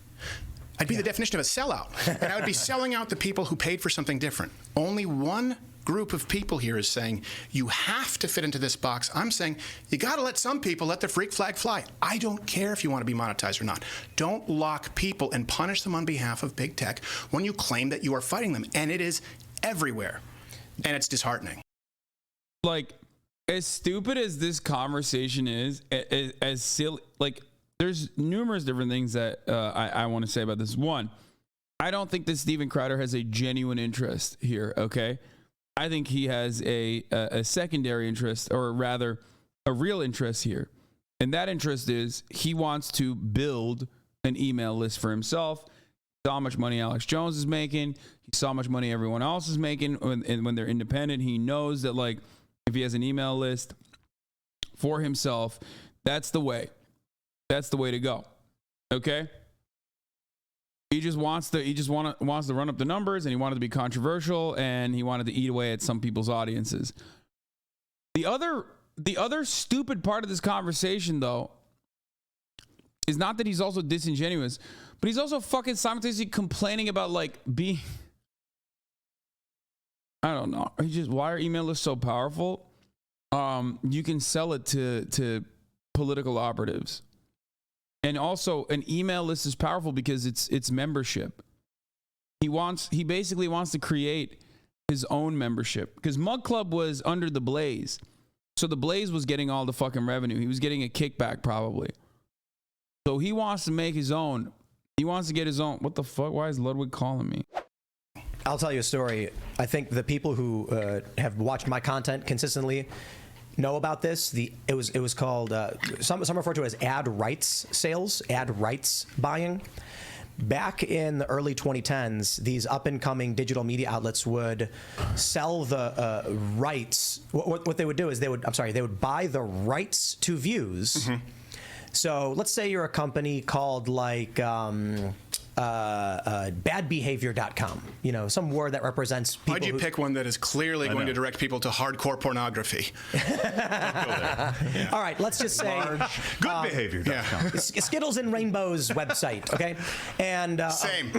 I'd be the definition of a sellout. And I would be selling out the people who paid for something different. Only one group of people here is saying, you have to fit into this box. I'm saying, you got to let some people let the freak flag fly. I don't care if you want to be monetized or not. Don't lock people and punish them on behalf of big tech when you claim that you are fighting them. And it is everywhere. And it's disheartening. Like, as stupid as this conversation is, as silly, like, there's numerous different things that I want to say about this. One, I don't think that Steven Crowder has a genuine interest here, okay? I think he has a secondary interest, or rather a real interest here. And that interest is he wants to build an email list for himself. He saw how much money Alex Jones is making. He saw how much money everyone else is making. And when they're independent, he knows that, like, if he has an email list for himself, that's the way. That's the way to go. Okay? He just wants to run up the numbers, and he wanted to be controversial, and he wanted to eat away at some people's audiences. The other stupid part of this conversation, though, is not that he's also disingenuous, but he's also fucking simultaneously complaining about, like, being, I don't know. Why are email lists so powerful? You can sell it to political operatives. And also, an email list is powerful because it's membership. He basically wants to create his own membership, because Mug Club was under the Blaze. So the Blaze was getting all the fucking revenue. He was getting a kickback probably. So he wants to make his own. He wants to get his own. What the fuck? Why is Ludwig calling me? I'll tell you a story. I think the people who have watched my content consistently know about this. It was called, some refer to it as ad rights sales, ad rights buying. Back in the early 2010s, these up-and-coming digital media outlets would sell the rights. What they would do is they would buy the rights to views. Mm-hmm. So let's say you're a company called, like, badbehavior.com, some word that represents people. Why'd you pick one that is clearly going to direct people to hardcore pornography? Yeah. All right, let's just say goodbehavior.com. Skittles and Rainbows website, okay? And same.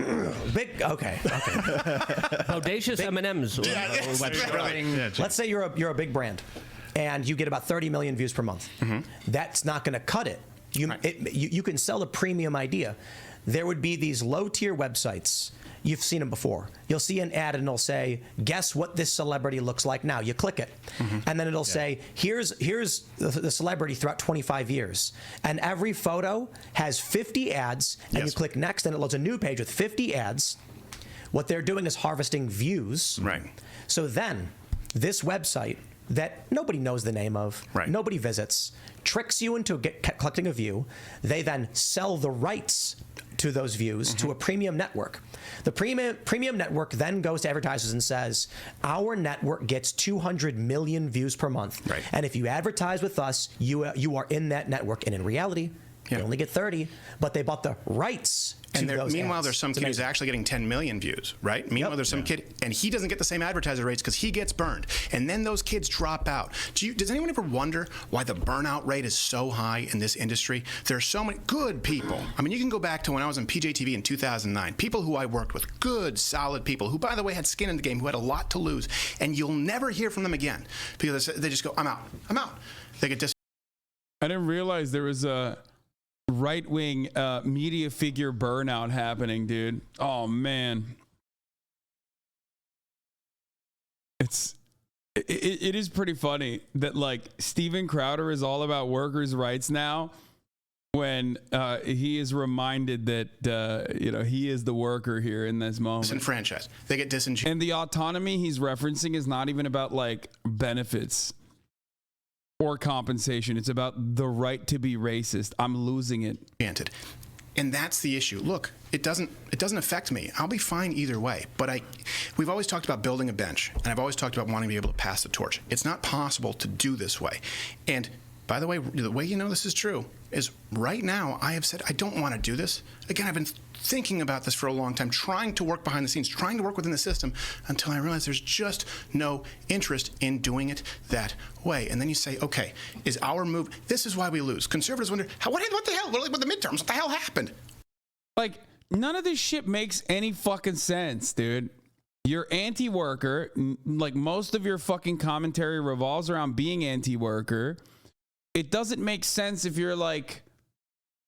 Big, okay. Audacious M&M's website. Right. Let's say you're a big brand, and you get about 30 million views per month. Mm-hmm. That's not going to cut it. You can sell a premium idea. There would be these low-tier websites. You've seen them before. You'll see an ad and it'll say, guess what this celebrity looks like now. You click it. Mm-hmm. And then it'll say, here's the celebrity throughout 25 years. And every photo has 50 ads. And you click next and it loads a new page with 50 ads. What they're doing is harvesting views. Right. So then this website that nobody knows the name of, nobody visits, tricks you into collecting a view. They then sell the rights to those views to a premium network. The premium network then goes to advertisers and says, our network gets 200 million views per month. Right. And if you advertise with us, you are in that network. And in reality, you only get 30, but they bought the rights to those meanwhile, ads. there's some kid who's actually getting 10 million views, right? Meanwhile, there's some kid, and he doesn't get the same advertiser rates because he gets burned. And then those kids drop out. Does anyone ever wonder why the burnout rate is so high in this industry? There are so many good people. I mean, you can go back to when I was on PJTV in 2009. People who I worked with, good, solid people who, by the way, had skin in the game, who had a lot to lose. And you'll never hear from them again because they just go, I'm out. They get I didn't realize there was a right-wing media figure burnout happening, dude. Oh man, it is pretty funny that like Steven Crowder is all about workers' rights now, when he is reminded that he is the worker here in this moment. disenfranchised. They get disenchanted. And the autonomy he's referencing is not even about like benefits or compensation. It's about the right to be racist. I'm losing it. And that's the issue. Look, it doesn't affect me. I'll be fine either way. But we've always talked about building a bench, and I've always talked about wanting to be able to pass the torch. It's not possible to do this way. And by the way this is true is right now I have said I don't want to do this. Again, I've been thinking about this for a long time, trying to work behind the scenes, trying to work within the system until I realized there's just no interest in doing it that way. And then you say, okay, is our move, this is why we lose. Conservatives wonder, what the hell, with the midterms, what the hell happened? Like, none of this shit makes any fucking sense, dude. You're anti-worker. Like, most of your fucking commentary revolves around being anti-worker. It doesn't make sense if you're like,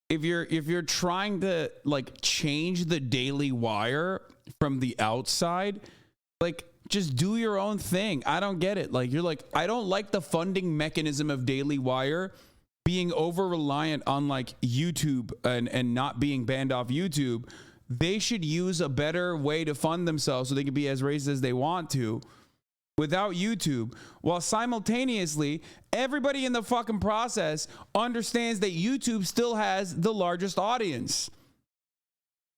if you're trying to like change the Daily Wire from the outside, like just do your own thing. I don't get it. Like, you're like, I don't like the funding mechanism of Daily Wire being over reliant on like YouTube and not being banned off YouTube. They should use a better way to fund themselves so they can be as racist as they want to without YouTube, while simultaneously everybody in the fucking process understands that YouTube still has the largest audience.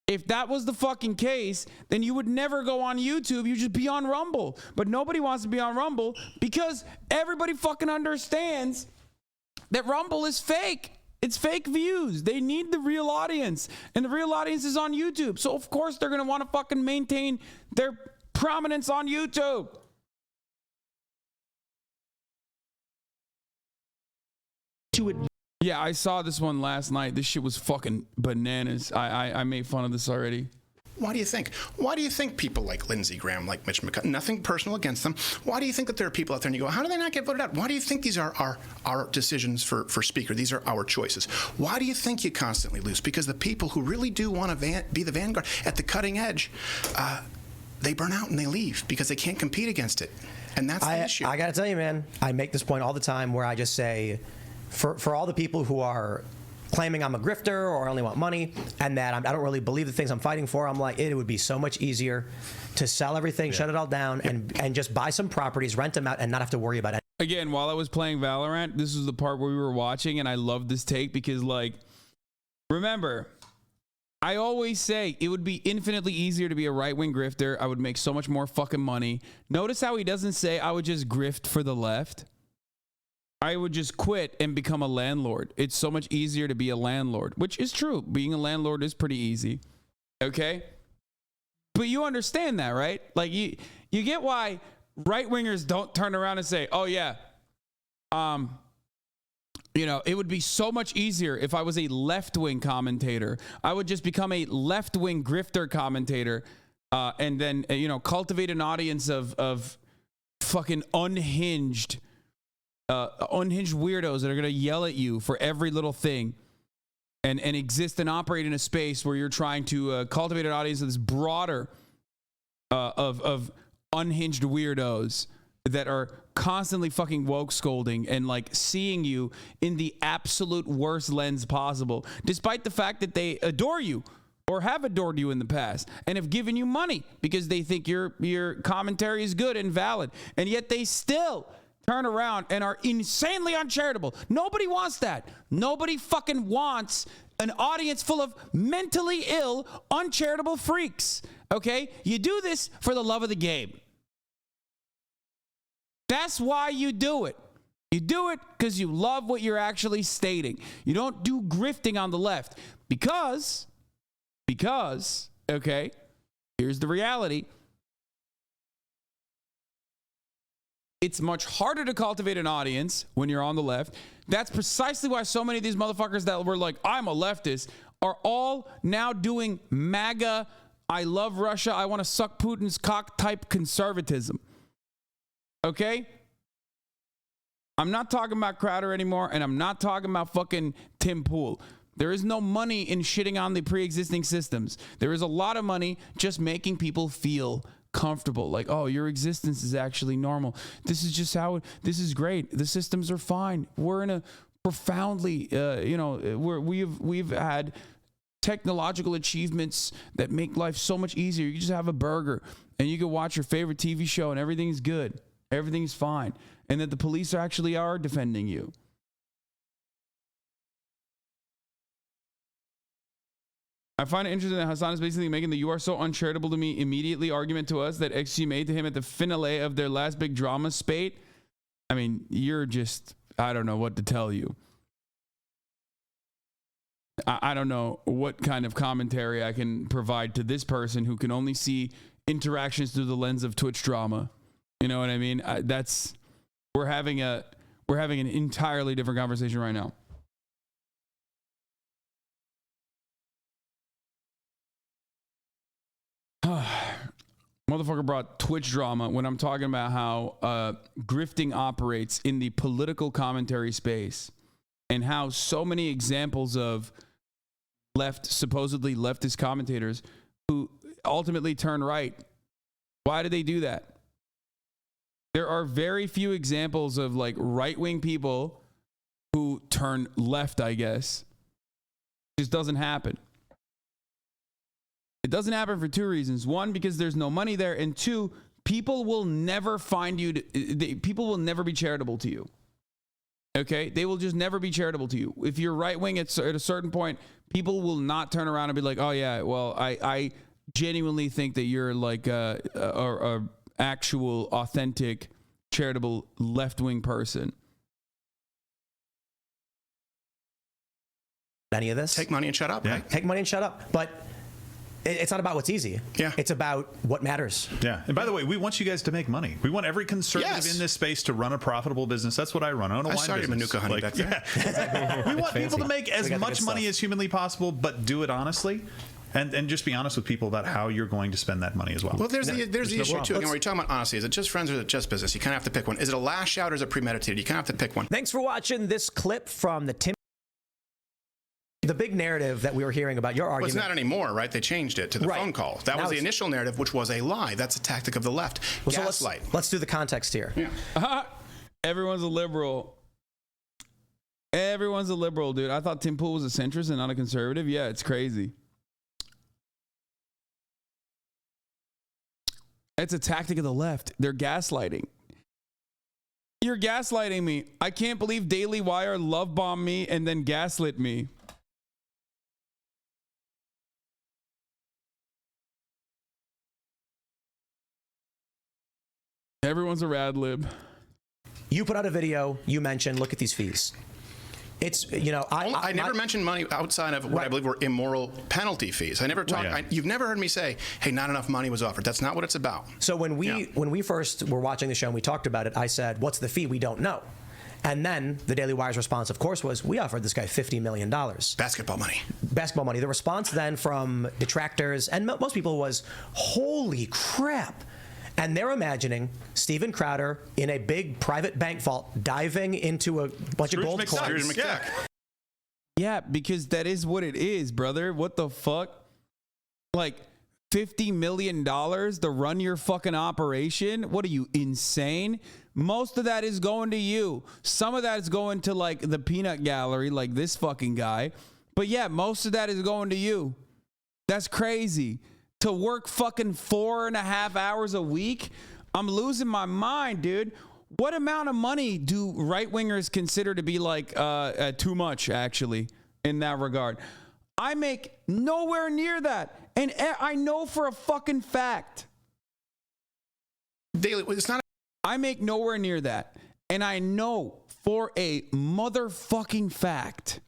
If that was the fucking case, then you would never go on YouTube. You just be on Rumble. But nobody wants to be on Rumble because everybody fucking understands that Rumble is fake. It's fake views. They need the real audience, and the real audience is on YouTube. So of course they're going to want to fucking maintain their prominence on YouTube. Yeah, I saw this one last night. This shit was fucking bananas. I made fun of this already. Why do you think? Why do you think people like Lindsey Graham, like Mitch McConnell, nothing personal against them, why do you think that there are people out there and you go, how do they not get voted out? Why do you think these are our decisions for speaker? These are our choices. Why do you think you constantly lose? Because the people who really do want to be the vanguard at the cutting edge, they burn out and they leave because they can't compete against it. And that's the issue. I got to tell you, man, I make this point all the time where I just say, for all the people who are claiming I'm a grifter or I only want money and that I don't really believe the things I'm fighting for, I'm like, it would be so much easier to sell everything, shut it all down, and just buy some properties, rent them out, and not have to worry about it. Again, while I was playing Valorant, this was the part where we were watching, and I love this take because, like, remember, I always say it would be infinitely easier to be a right-wing grifter. I would make so much more fucking money. Notice how he doesn't say I would just grift for the left. I would just quit and become a landlord. It's so much easier to be a landlord, which is true. Being a landlord is pretty easy. Okay? But you understand that, right? Like, you get why right-wingers don't turn around and say, oh, yeah, it would be so much easier if I was a left-wing commentator. I would just become a left-wing grifter commentator and then, cultivate an audience of fucking unhinged weirdos that are going to yell at you for every little thing and exist and operate in a space where you're trying to cultivate an audience that's broader of unhinged weirdos that are constantly fucking woke scolding and like seeing you in the absolute worst lens possible, despite the fact that they adore you or have adored you in the past and have given you money because they think your commentary is good and valid, and yet they still turn around and are insanely uncharitable. Nobody wants that. Nobody fucking wants an audience full of mentally ill, uncharitable freaks. Okay? You do this for the love of the game. That's why you do it. You do it because you love what you're actually stating. You don't do grifting on the left because, okay, here's the reality. It's much harder to cultivate an audience when you're on the left. That's precisely why so many of these motherfuckers that were like, I'm a leftist, are all now doing MAGA, I love Russia, I want to suck Putin's cock type conservatism. Okay? I'm not talking about Crowder anymore, and I'm not talking about fucking Tim Pool. There is no money in shitting on the pre-existing systems. There is a lot of money just making people feel comfortable. Like, oh, your existence is actually normal. This is just how this is great. The systems are fine. We're in a profoundly, we've had technological achievements that make life so much easier. You just have a burger, and you can watch your favorite TV show, and everything's good. Everything's fine. And that the police actually are defending you. I find it interesting that Hassan is basically making the "you are so uncharitable to me" immediately argument to us that XG made to him at the finale of their last big drama spate. I mean, you're just, I don't know what to tell you. I don't know what kind of commentary I can provide to this person who can only see interactions through the lens of Twitch drama. You know what I mean? We're having an entirely different conversation right now. Motherfucker brought Twitch drama when I'm talking about how grifting operates in the political commentary space and how so many examples of supposedly leftist commentators who ultimately turn right. Why do they do that? There are very few examples of like right-wing people who turn left, I guess. It just doesn't happen. It doesn't happen for two reasons. One, because there's no money there. And two, people will never find you. People will never be charitable to you. Okay? They will just never be charitable to you. If you're right-wing at a certain point, people will not turn around and be like, oh yeah, well, I genuinely think that you're like a actual, authentic, charitable left-wing person. Any of this? Take money and shut up, right? Take money and shut up. But it's not about what's easy. Yeah. It's about what matters. Yeah. And by the way, we want you guys to make money. We want every conservative Yes. in this space to run a profitable business. That's what I run. I own a wine started business. Manuka honey back then. Yeah. We want people to make as got the much good money stuff. as humanly possible, but do it honestly. And just be honest with people about how you're going to spend that money as well. Well, there's the issue, too. Again, Let's- we're talking about honesty. Is it just friends or is it just business? You kind of have to pick one. Is it a lash out or is it premeditated? You kind of have to pick one. Thanks for watching this clip from the big narrative that we were hearing about your Well, argument. it's not anymore, right? They changed it to the Right. phone call. That Now was the it's- initial narrative, which was a lie. That's a tactic of the left. Well, so Gaslight. let's do the context here. Yeah. Everyone's a liberal. Everyone's a liberal, dude. I thought Tim Pool was a centrist and not a conservative. Yeah, it's crazy. It's a tactic of the left. They're gaslighting. You're gaslighting me. I can't believe Daily Wire love bombed me and then gaslit me. Everyone's a rad lib. You put out a video. You mentioned, look at these fees. It's, I never mentioned money outside of what I believe were immoral penalty fees. I never talked. Right. You've never heard me say, "Hey, not enough money was offered." That's not what it's about. So when we first were watching the show and we talked about it, I said, "What's the fee? We don't know." And then the Daily Wire's response, of course, was, "We offered this guy $50 million." Basketball money. Basketball money. The response then from detractors and most people was, "Holy crap." And they're imagining Steven Crowder in a big private bank vault diving into a bunch of gold McDuck. coins. Scrooge McDuck. Yeah, because that is what it is, brother. What the fuck? Like $50 million to run your fucking operation? What are you, insane? Most of that is going to you. Some of that is going to like the peanut gallery, like this fucking guy. But yeah, most of that is going to you. That's crazy. To work fucking 4.5 hours a week? I'm losing my mind, dude. What amount of money do right-wingers consider to be like too much, actually, in that regard? I make nowhere near that. And I know for a fucking fact. Daily, it's not. I make nowhere near that. And I know for a motherfucking fact,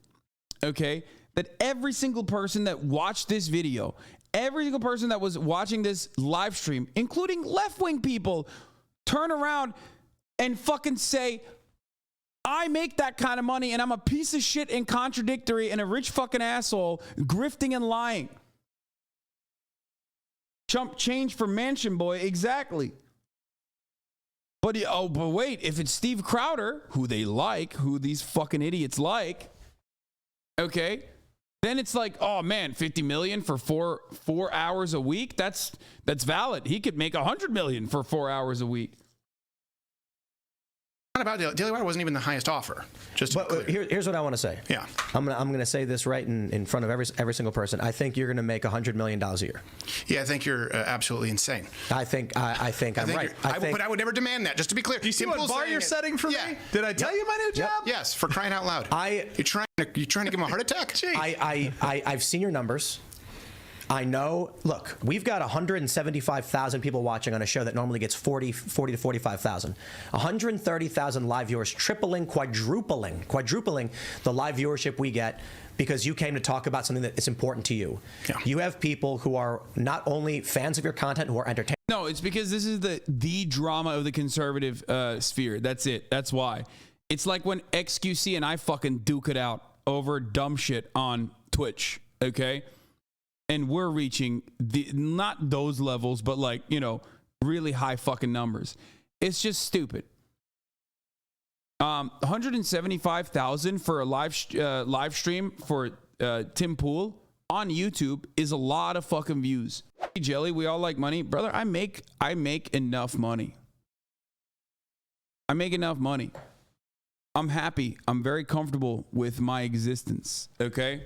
okay, that every single person that watched this video, every single person that was watching this live stream, including left-wing people, turn around and fucking say, I make that kind of money and I'm a piece of shit and contradictory and a rich fucking asshole grifting and lying. Chump change for mansion boy, exactly. But wait, if it's Steve Crowder, who they like, who these fucking idiots like, okay, then it's like, oh man, 50 million for four hours a week. That's valid. He could make 100 million for 4 hours a week. Not about Daily Wire wasn't even the highest offer. Just to be clear. Here's what I want to say. Yeah. I'm gonna say this right in front of every single person. I think you're gonna make $100 million a year. Yeah, I think you're absolutely insane. I think I'm right. But I would never demand that. Just to be clear. Do you see what bar you're setting for me? Did I tell you my new job? Yes, for crying out loud. You're trying to give him a heart attack? I've seen your numbers. I know, look, we've got 175,000 people watching on a show that normally gets 40 to 45,000. 130,000 live viewers, quadrupling the live viewership we get because you came to talk about something that is important to you. Yeah. You have people who are not only fans of your content, who are entertained. No, it's because this is the drama of the conservative sphere. That's it. That's why. It's like when XQC and I fucking duke it out over dumb shit on Twitch, okay? And we're reaching not those levels, but like, you know, really high fucking numbers. It's just stupid. 175,000 for a live stream for Tim Pool on YouTube is a lot of fucking views. Hey, Jelly, we all like money, brother. I make enough money. I make enough money. I'm happy. I'm very comfortable with my existence. Okay.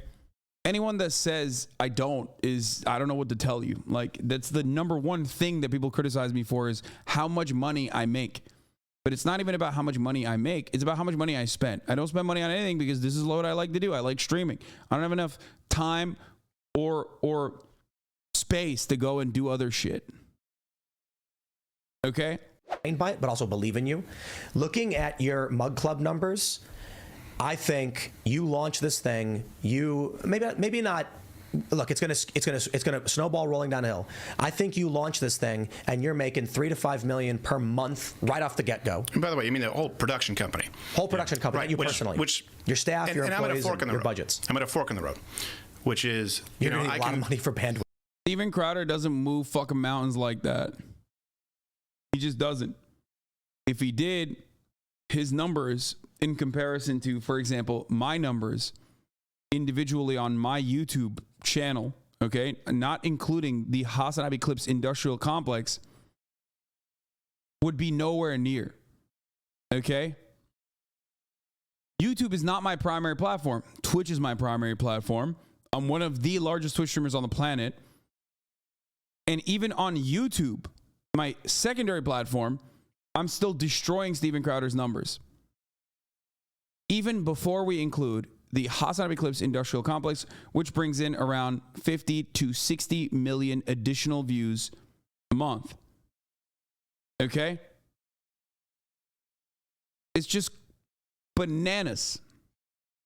Anyone that says I don't know what to tell you. Like, that's the number one thing that people criticize me for is how much money I make. But it's not even about how much money I make. It's about how much money I spend. I don't spend money on anything because this is what I like to do. I like streaming. I don't have enough time or space to go and do other shit. Okay? By it, but also believe in you. Looking at your Mug Club numbers, I think you launch this thing. You maybe not. Look, it's gonna snowball rolling downhill. I think you launch this thing and you're making $3 to $5 million per month right off the get-go. And by the way, you mean the whole production company? Whole production company, right? Not you personally. Which your staff, your employees, and your budgets. I'm at a fork in the road, which is you're gonna need a lot of money for bandwidth. Steven Crowder doesn't move fucking mountains like that. He just doesn't. If he did, his numbers in comparison to, for example, my numbers individually on my YouTube channel, okay, not including the Hasanabi Clips Industrial Complex, would be nowhere near, okay? YouTube is not my primary platform. Twitch is my primary platform. I'm one of the largest Twitch streamers on the planet. And even on YouTube, my secondary platform, I'm still destroying Steven Crowder's numbers. Even before we include the Hasanabi Clips Industrial Complex, which brings in around 50 to 60 million additional views a month. Okay? It's just bananas.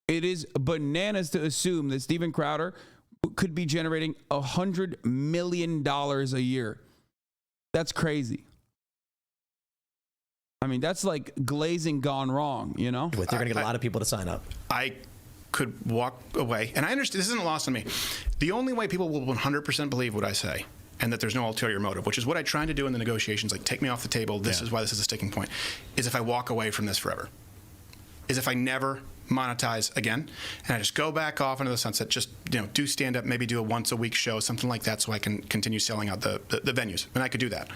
It is bananas to assume that Steven Crowder could be generating $100 million a year. That's crazy. I mean, that's like glazing gone wrong, you know? They're going to get a lot of people to sign up. I could walk away, and I understand this isn't lost on me. The only way people will 100% believe what I say, and that there's no ulterior motive, which is what I tried to do in the negotiations, like take me off the table, this is why this is a sticking point, is if I walk away from this forever. Is if I never monetize again, and I just go back off into the sunset, just do stand up, maybe do a once a week show, something like that, so I can continue selling out the venues, and I could do that.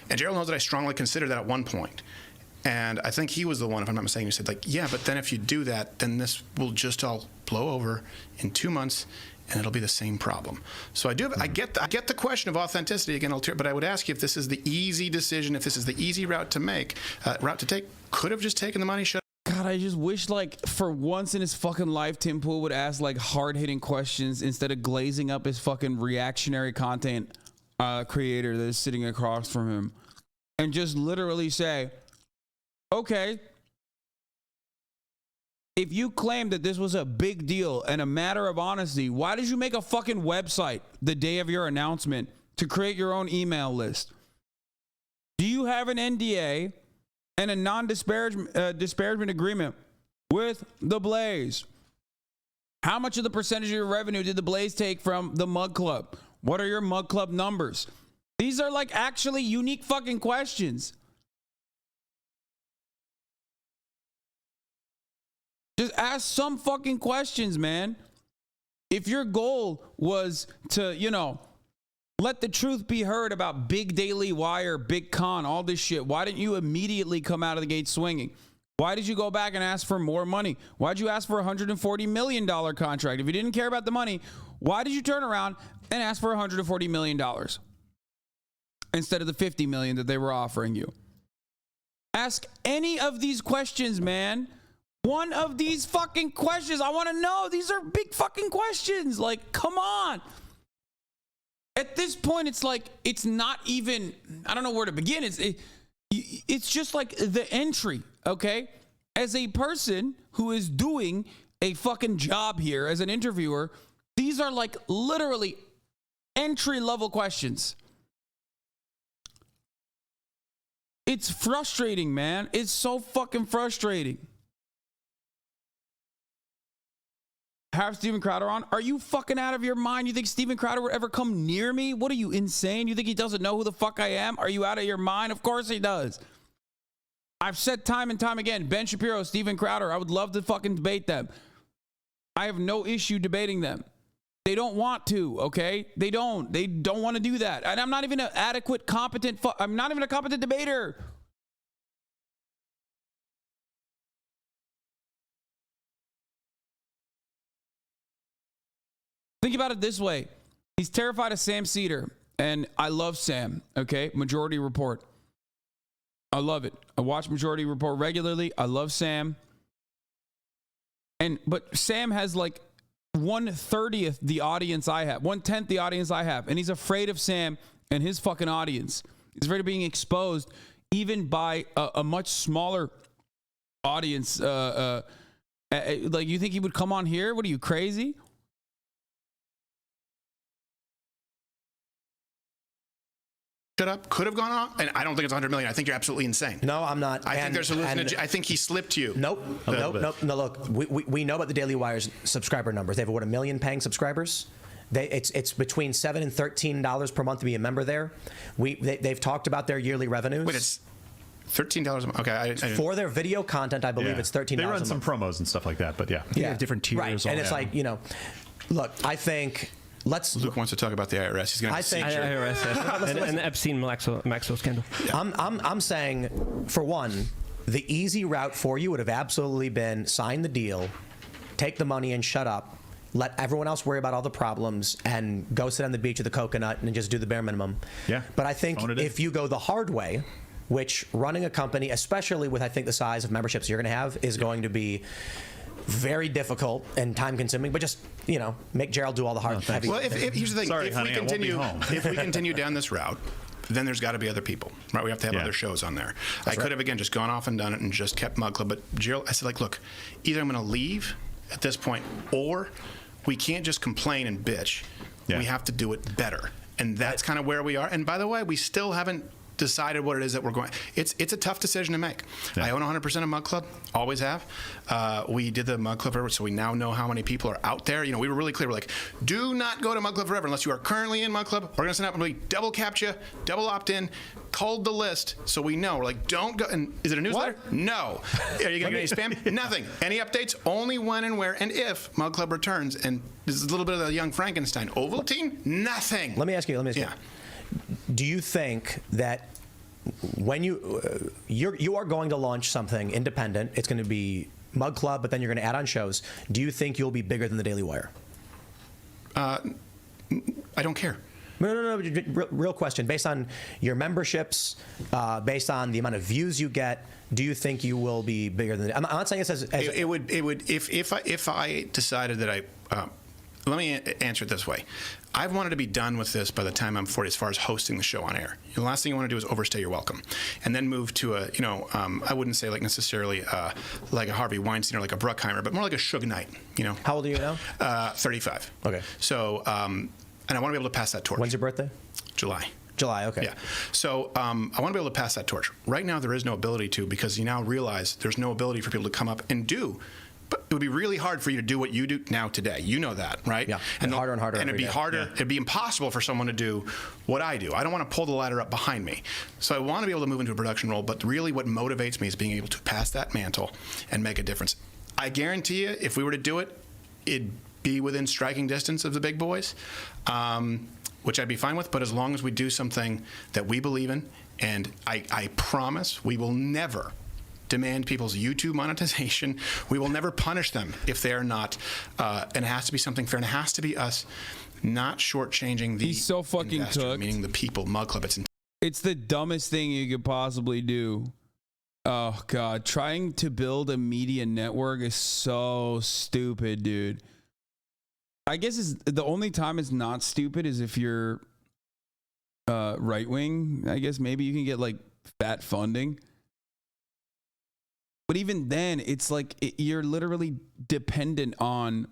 And Gerald knows that I strongly considered that at one point. And I think he was the one, if I'm not mistaken, who said, like, yeah, but then if you do that, then this will just all blow over in 2 months, and it'll be the same problem. So I get the question of authenticity again, but I would ask you if this is the easy decision, if this is the easy route to take, could have just taken the money, shut. God, I just wish, like, for once in his fucking life, Tim Pool would ask, like, hard-hitting questions instead of glazing up his fucking reactionary content creator that is sitting across from him. And just literally say, okay, if you claim that this was a big deal and a matter of honesty, why did you make a fucking website the day of your announcement to create your own email list? Do you have an NDA and a non-disparagement agreement with the Blaze? How much of the percentage of your revenue did the Blaze take from the Mug Club? What are your Mug Club numbers? These are like actually unique fucking questions. Just ask some fucking questions, man. If your goal was to, you know, let the truth be heard about Big Daily Wire, Big Con, all this shit, why didn't you immediately come out of the gate swinging? Why did you go back and ask for more money? Why'd you ask for a $140 million contract? If you didn't care about the money, why did you turn around and ask for $140 million instead of the $50 million that they were offering you? Ask any of these questions, man. One of these fucking questions. I want to know. These are big fucking questions. Like, come on. At this point, it's like, it's not even, I don't know where to begin. It's just like the entry, okay? As a person who is doing a fucking job here as an interviewer, these are like literally entry level questions. It's frustrating, man. It's so fucking frustrating. Have Steven Crowder on? Are you fucking out of your mind? You think Steven Crowder would ever come near me? What are you, insane? You think he doesn't know who the fuck I am? Are you out of your mind? Of course he does. I've said time and time again, Ben Shapiro, Steven Crowder, I would love to fucking debate them. I have no issue debating them. They don't want to, okay? They don't want to do that. And I'm not even an adequate, competent, I'm not even a competent debater. Think about it this way. He's terrified of Sam Cedar, and I love Sam, okay? Majority Report. I love it. I watch Majority Report regularly. I love Sam. But Sam has like 1/30th the audience I have, 1/10 the audience I have, and he's afraid of Sam and his fucking audience. He's afraid of being exposed even by a much smaller audience. Like, you think he would come on here? What are you, crazy? Shut up. Could have gone on, and I don't think it's 100 million. I think you're absolutely insane. No, I'm not. I think there's hallucination. I think he slipped you. Nope. Nope. No, look, we know about the Daily Wire's subscriber numbers. They have, what, 1 million paying subscribers? It's between $7 and $13 per month to be a member there. They've talked about their yearly revenues. Wait, it's $13 a month. Okay. For their video content, I believe it's $13 a month. They run some promos and stuff like that, but yeah. They have different tiers. Right. And it's like, you know, look, I think... Luke wants to talk about the IRS. He's going to IRS and the Epstein Maxwell scandal. I'm saying, for one, the easy route for you would have absolutely been sign the deal, take the money and shut up, let everyone else worry about all the problems, and go sit on the beach with the coconut and just do the bare minimum. Yeah. But I think if you go the hard way, which running a company, especially with I think the size of memberships you're going to have, is going to be very difficult and time consuming, but just, you know, make Gerald do all the hard heavy. Well, here's the thing. Sorry, honey, If we continue down this route, then there's got to be other people, right? We have to have other shows on there. I could have, again, just gone off and done it and just kept Mug Club. But Gerald, I said, like, look, either I'm going to leave at this point, or we can't just complain and bitch. Yeah. We have to do it better. And that's kind of where we are. And by the way, we still haven't decided what it is that we're going. It's a tough decision to make. Yeah. I own 100% of Mug Club, always have. We did the Mug Club Forever, so we now know how many people are out there. You know, we were really clear. We're like, do not go to Mug Club Forever unless you are currently in Mug Club. We're going to send out really double captcha, double opt-in, culled the list, so we know. We're like, don't go. And is it a newsletter? What? No. Are you going to get any spam? Nothing. Any updates? Only when and where and if Mug Club returns. And this is a little bit of the young Frankenstein. Ovaltine? Nothing. Let me ask you. Do you think that when you are going to launch something independent, it's going to be Mug Club, but then you're going to add on shows, do you think you'll be bigger than the Daily Wire? I don't care. No. Real question. Based on your memberships, based on the amount of views you get, do you think you will be bigger than? I'm not saying this as it would if I decided that let me answer it this way. I've wanted to be done with this by the time I'm 40 as far as hosting the show on air. The last thing you want to do is overstay your welcome. And then move to I wouldn't say like necessarily like a Harvey Weinstein or like a Bruckheimer, but more like a Suge Knight, How old are you now? 35. Okay. So, and I want to be able to pass that torch. When's your birthday? July. Okay. Yeah. So I want to be able to pass that torch. Right now, there is no ability to, because you now realize there's no ability for people to come up and do. But it would be really hard for you to do what you do now today. You know that, right? Yeah. And harder and harder. And it'd be harder. Yeah. It'd be impossible for someone to do what I do. I don't want to pull the ladder up behind me. So I want to be able to move into a production role. But really, what motivates me is being able to pass that mantle and make a difference. I guarantee you, if we were to do it, it'd be within striking distance of the big boys, which I'd be fine with. But as long as we do something that we believe in, and I promise we will never demand people's YouTube monetization. We will never punish them if they are not. And it has to be something fair, and it has to be us not shortchanging the He's so fucking investor, cooked. meaning the people, Mug Club. It's the dumbest thing you could possibly do. Oh, God. Trying to build a media network is so stupid, dude. I guess the only time it's not stupid is if you're right-wing. I guess maybe you can get, like, fat funding. But even then, it's like you're literally dependent on,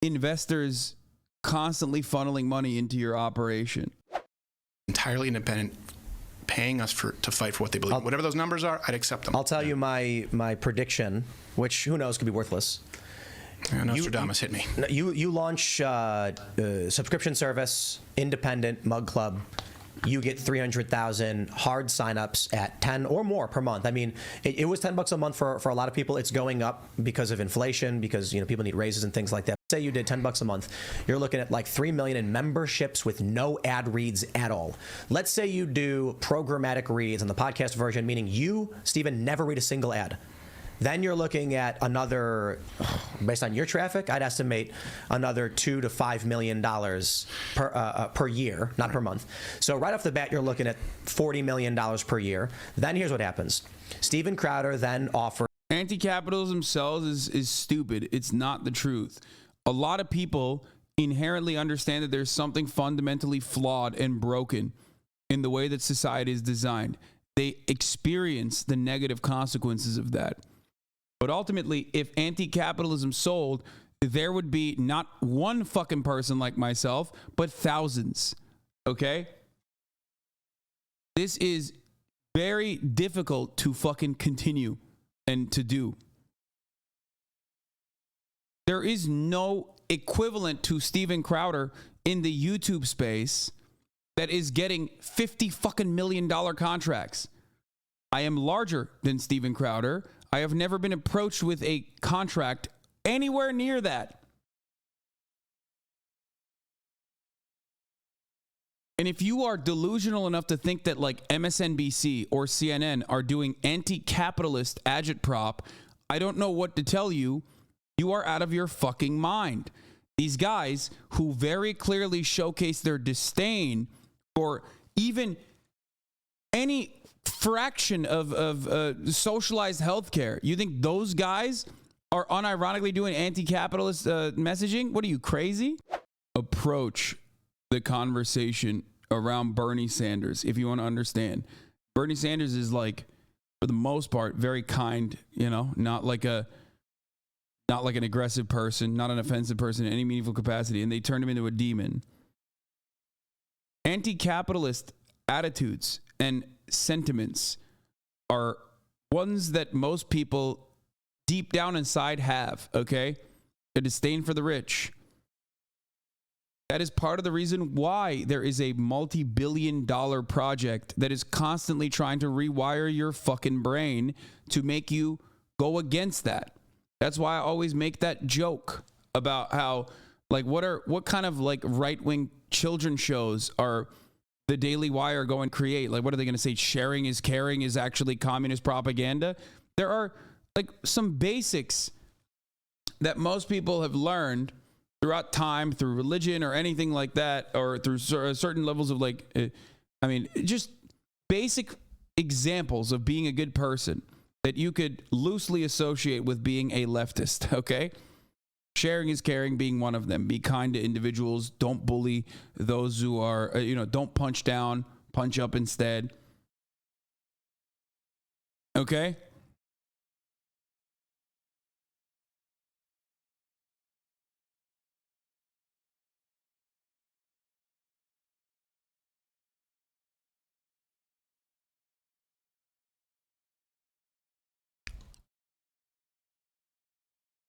investors constantly funneling money into your operation. Entirely independent, paying us to fight for what they believe. Whatever those numbers are, I'd accept them. I'll tell you my prediction, which who knows could be worthless. Nostradamus hit me. You launch subscription service, independent Mug Club. You get 300,000 hard signups at 10 or more per month. I mean, it was $10 a month for a lot of people. It's going up because of inflation, because people need raises and things like that. Say you did $10 a month, you're looking at like 3 million in memberships with no ad reads at all. Let's say you do programmatic reads on the podcast version, meaning you, Stephen, never read a single ad. Then you're looking at another, based on your traffic, I'd estimate another $2 to $5 million per year, not per month. So right off the bat, you're looking at $40 million per year. Then here's what happens. Steven Crowder then offers. Anti-capitalism sells is stupid. It's not the truth. A lot of people inherently understand that there's something fundamentally flawed and broken in the way that society is designed. They experience the negative consequences of that. But ultimately, if anti-capitalism sold, there would be not one fucking person like myself, but thousands. Okay? This is very difficult to fucking continue and to do. There is no equivalent to Steven Crowder in the YouTube space that is getting $50 fucking million contracts. I am larger than Steven Crowder. I have never been approached with a contract anywhere near that. And if you are delusional enough to think that like MSNBC or CNN are doing anti-capitalist agitprop, I don't know what to tell you. You are out of your fucking mind. These guys who very clearly showcase their disdain for even any fraction of socialized healthcare. You think those guys are unironically doing anti-capitalist messaging? What are you, crazy? Approach the conversation around Bernie Sanders, if you want to understand. Bernie Sanders is like, for the most part, very kind, not like an aggressive person, not an offensive person in any meaningful capacity, and they turned him into a demon. Anti-capitalist attitudes and sentiments are ones that most people deep down inside have, okay? A disdain for the rich. That is part of the reason why there is a multi-billion-dollar project that is constantly trying to rewire your fucking brain to make you go against that. That's why I always make that joke about how, like, what kind of like right-wing children shows are the Daily Wire going to create? Like, what are they going to say? Sharing is caring is actually communist propaganda? There are like some basics that most people have learned throughout time, through religion or anything like that, or through certain levels of like, just basic examples of being a good person that you could loosely associate with being a leftist, okay? Sharing is caring being one of them. Be kind to individuals. Don't bully those who are, don't punch down, punch up instead. Okay?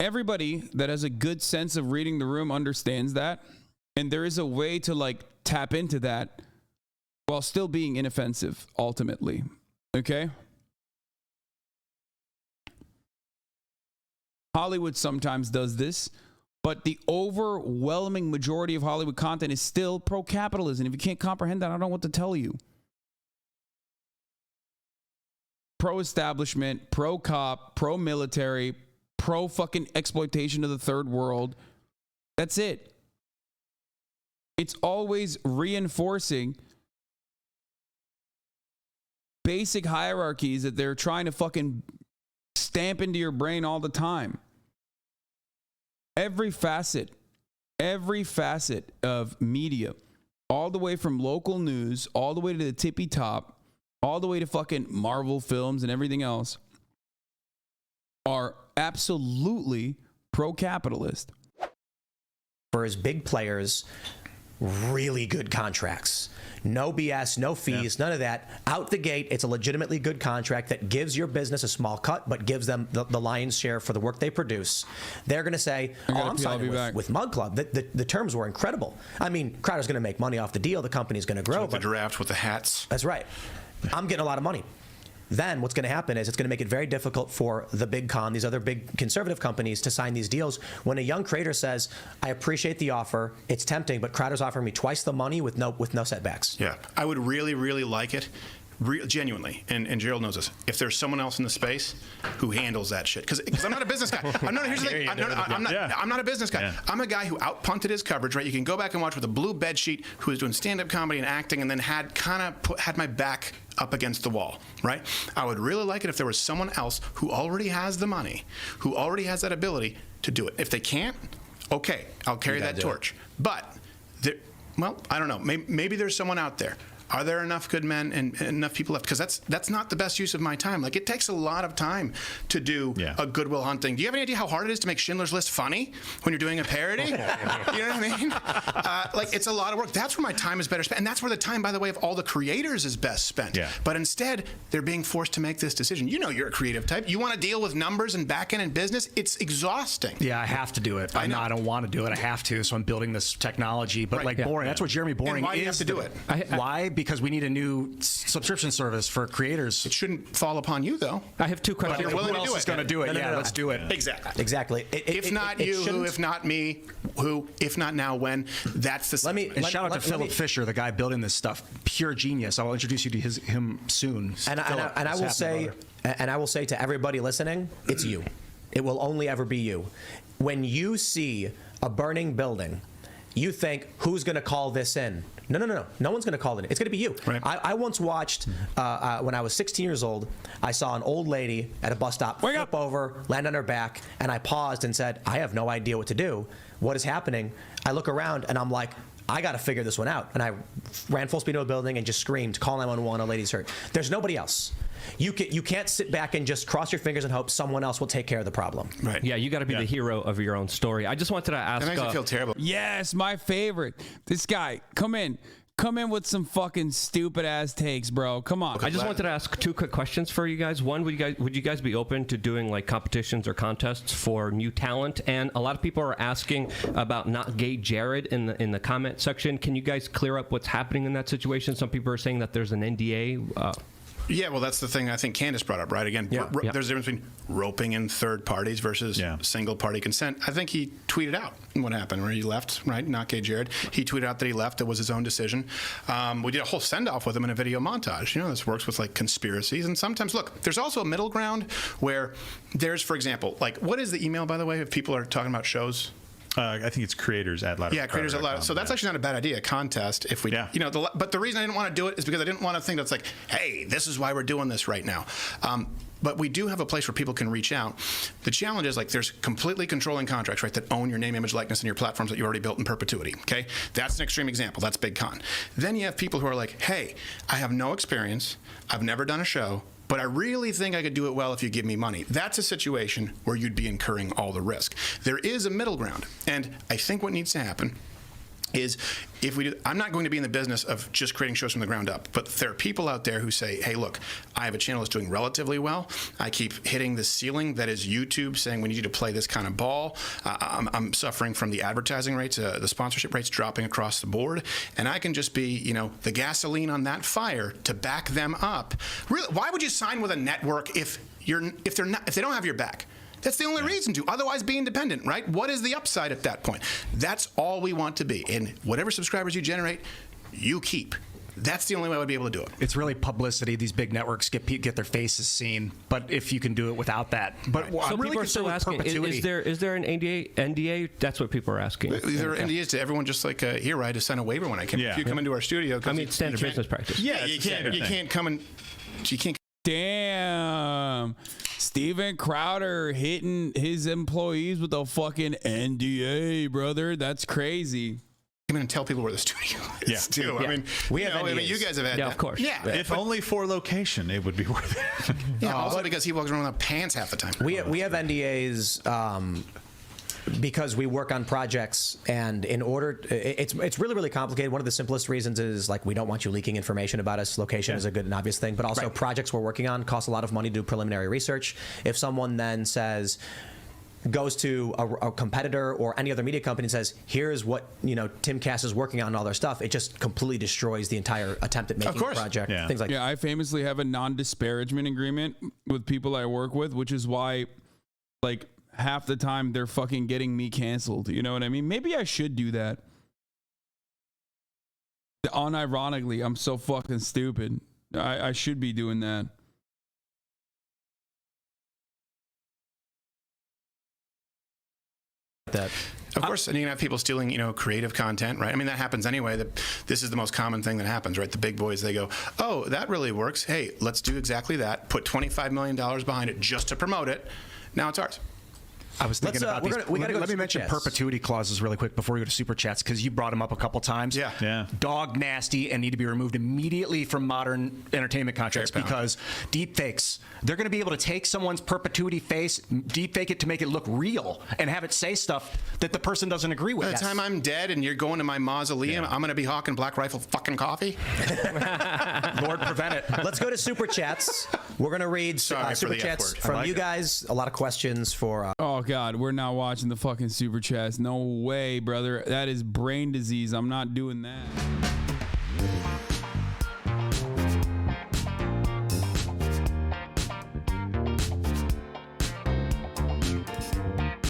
Everybody that has a good sense of reading the room understands that. And there is a way to like tap into that while still being inoffensive, ultimately. Okay? Hollywood sometimes does this, but the overwhelming majority of Hollywood content is still pro-capitalism. If you can't comprehend that, I don't know what to tell you. Pro-establishment, pro-cop, pro-military, pro-fucking exploitation of the third world. That's it. It's always reinforcing basic hierarchies that they're trying to fucking stamp into your brain all the time. Every facet of media, all the way from local news, all the way to the tippy top, all the way to fucking Marvel films and everything else, are absolutely pro-capitalist. For his big players, really good contracts. No BS, no fees, none of that. Out the gate, it's a legitimately good contract that gives your business a small cut, but gives them the lion's share for the work they produce. They're going to say, I'm signing with Mug Club. The terms were incredible. I mean, Crowder's going to make money off the deal. The company's going to grow. With the draft, with the hats. That's right. I'm getting a lot of money. Then what's going to happen is it's going to make it very difficult for the big con, these other big conservative companies, to sign these deals. When a young creator says, I appreciate the offer, it's tempting, but Crowder's offering me twice the money with no setbacks. Yeah, I would really, really like it. Genuinely, and Gerald knows this, if there's someone else in the space who handles that shit. Because I'm not a business guy. Here's the thing. I'm not a business guy. Yeah. I'm a guy who outpunted his coverage, right? You can go back and watch with a blue bedsheet, who was doing stand-up comedy and acting, and then had my back up against the wall, right? I would really like it if there was someone else who already has the money, who already has that ability to do it. If they can't, okay, I'll carry that torch. But, I don't know. Maybe there's someone out there. Are there enough good men and enough people left? Because that's not the best use of my time. Like, it takes a lot of time to do a Goodwill Hunting. Do you have any idea how hard it is to make Schindler's List funny when you're doing a parody? You know what I mean? It's a lot of work. That's where my time is better spent. And that's where the time, by the way, of all the creators is best spent. Yeah. But instead, they're being forced to make this decision. You know you're a creative type. You want to deal with numbers and back-end and business? It's exhausting. Yeah, I have to do it. I don't want to do it. I have to. So I'm building this technology. But boring. That's what Jeremy Boring and why is. Do you have to do it? Why? Because we need a new subscription service for creators. It shouldn't fall upon you, though. I have two questions. Who else is going to do it? No, let's do it. Exactly. If not you, who? If not me, who? If not now, when? That's the. Shout out to Philip Fisher, the guy building this stuff. Pure genius. I'll introduce you to him soon. And I will say to everybody listening, it's you. It will only ever be you. When you see a burning building, you think, who's going to call this in? No. No one's going to call it in. It's going to be you. Right. I once watched, when I was 16 years old, I saw an old lady at a bus stop flip over, land on her back, and I paused and said, I have no idea what to do. What is happening? I look around, and I'm like, I got to figure this one out. And I ran full speed to a building and just screamed, call 911, a lady's hurt. There's nobody else. You can't sit back and just cross your fingers and hope someone else will take care of the problem. Right. Yeah, you got to be the hero of your own story. I just wanted to ask. That makes me feel terrible. Yes, my favorite. This guy, come in with some fucking stupid ass takes, bro. Come on. I just wanted to ask two quick questions for you guys. One, would you guys be open to doing like competitions or contests for new talent? And a lot of people are asking about Not Gay Jared in the comment section. Can you guys clear up what's happening in that situation? Some people are saying that there's an NDA. Yeah, well, that's the thing I think Candace brought up, right? Again, there's a difference between roping in third parties versus single-party consent. I think he tweeted out what happened, where he left, right? Not Gay Jared. He tweeted out that he left. It was his own decision. We did a whole send-off with him in a video montage. You know, this works with, like, conspiracies. And sometimes, look, there's also a middle ground where there's, for example, like, what is the email, by the way, if people are talking about shows? I think it's creators at Louder. Yeah, creators at Louder. So that's actually not a bad idea. A contest, if we, you know, but the reason I didn't want to do it is because I didn't want to think that's like, hey, this is why we're doing this right now. But we do have a place where people can reach out. The challenge is like there's completely controlling contracts, right, that own your name, image, likeness, and your platforms that you already built in perpetuity. Okay, that's an extreme example. That's big con. Then you have people who are like, hey, I have no experience. I've never done a show. But I really think I could do it well if you give me money. That's a situation where you'd be incurring all the risk. There is a middle ground. And I think what needs to happen is if we do, I'm not going to be in the business of just creating shows from the ground up, but there are people out there who say, hey, look, I have a channel that's doing relatively well. I keep hitting the ceiling that is YouTube saying we need you to play this kind of ball. I'm suffering from the advertising rates, the sponsorship rates dropping across the board, and I can just be, you know, the gasoline on that fire to back them up. Really, why would you sign with a network if they don't have your back? That's the only reason to. Otherwise, be independent, right? What is the upside at that point? That's all we want to be. And whatever subscribers you generate, you keep. That's the only way I would be able to do it. It's really publicity. These big networks get their faces seen, but if you can do it without that, but so I'm really people are still asking: is there an NDA? That's what people are asking. There are NDAs to everyone, just like here, right? To sign a waiver when I come. If you come into our studio, I mean, standard business practice. Yeah, you can't come and you can't. Damn. Steven Crowder hitting his employees with a fucking NDA, brother. That's crazy. I'm going to tell people where the studio is, too. Yeah. I mean, you guys have had of course. Yeah. If only for location, it would be worth it. Yeah, also because he walks around without pants half the time. We have NDAs because we work on projects, and in order, it's really, really complicated. One of the simplest reasons is like we don't want you leaking information about us. Location is a good and obvious thing, but also projects we're working on cost a lot of money to do preliminary research. If someone then goes to a competitor or any other media company and says, here's what Timcast is working on and all their stuff, it just completely destroys the entire attempt at making the project. Things like that. I famously have a non-disparagement agreement with people I work with, which is why like half the time they're fucking getting me canceled. You know what I mean? Maybe I should do that. Unironically, I'm so fucking stupid. I should be doing that. Of course, and you can have people stealing, creative content, right? I mean, that happens anyway. This is the most common thing that happens, right? The big boys, they go, oh, that really works. Hey, let's do exactly that. Put $25 million behind it just to promote it. Now it's ours. I was thinking about these. Let me mention perpetuity clauses really quick before we go to super chats, because you brought them up a couple times. Yeah. Dog nasty and need to be removed immediately from modern entertainment contracts because deepfakes, they're going to be able to take someone's perpetuity face, deepfake it to make it look real, and have it say stuff that the person doesn't agree with. By the time I'm dead and you're going to my mausoleum, I'm going to be hawking Black Rifle fucking coffee. Lord prevent it. Let's go to super chats. We're going to read super chats from you guys. A lot of questions for. Oh God, we're not watching the fucking super chats. No way, brother. That is brain disease. I'm not doing that.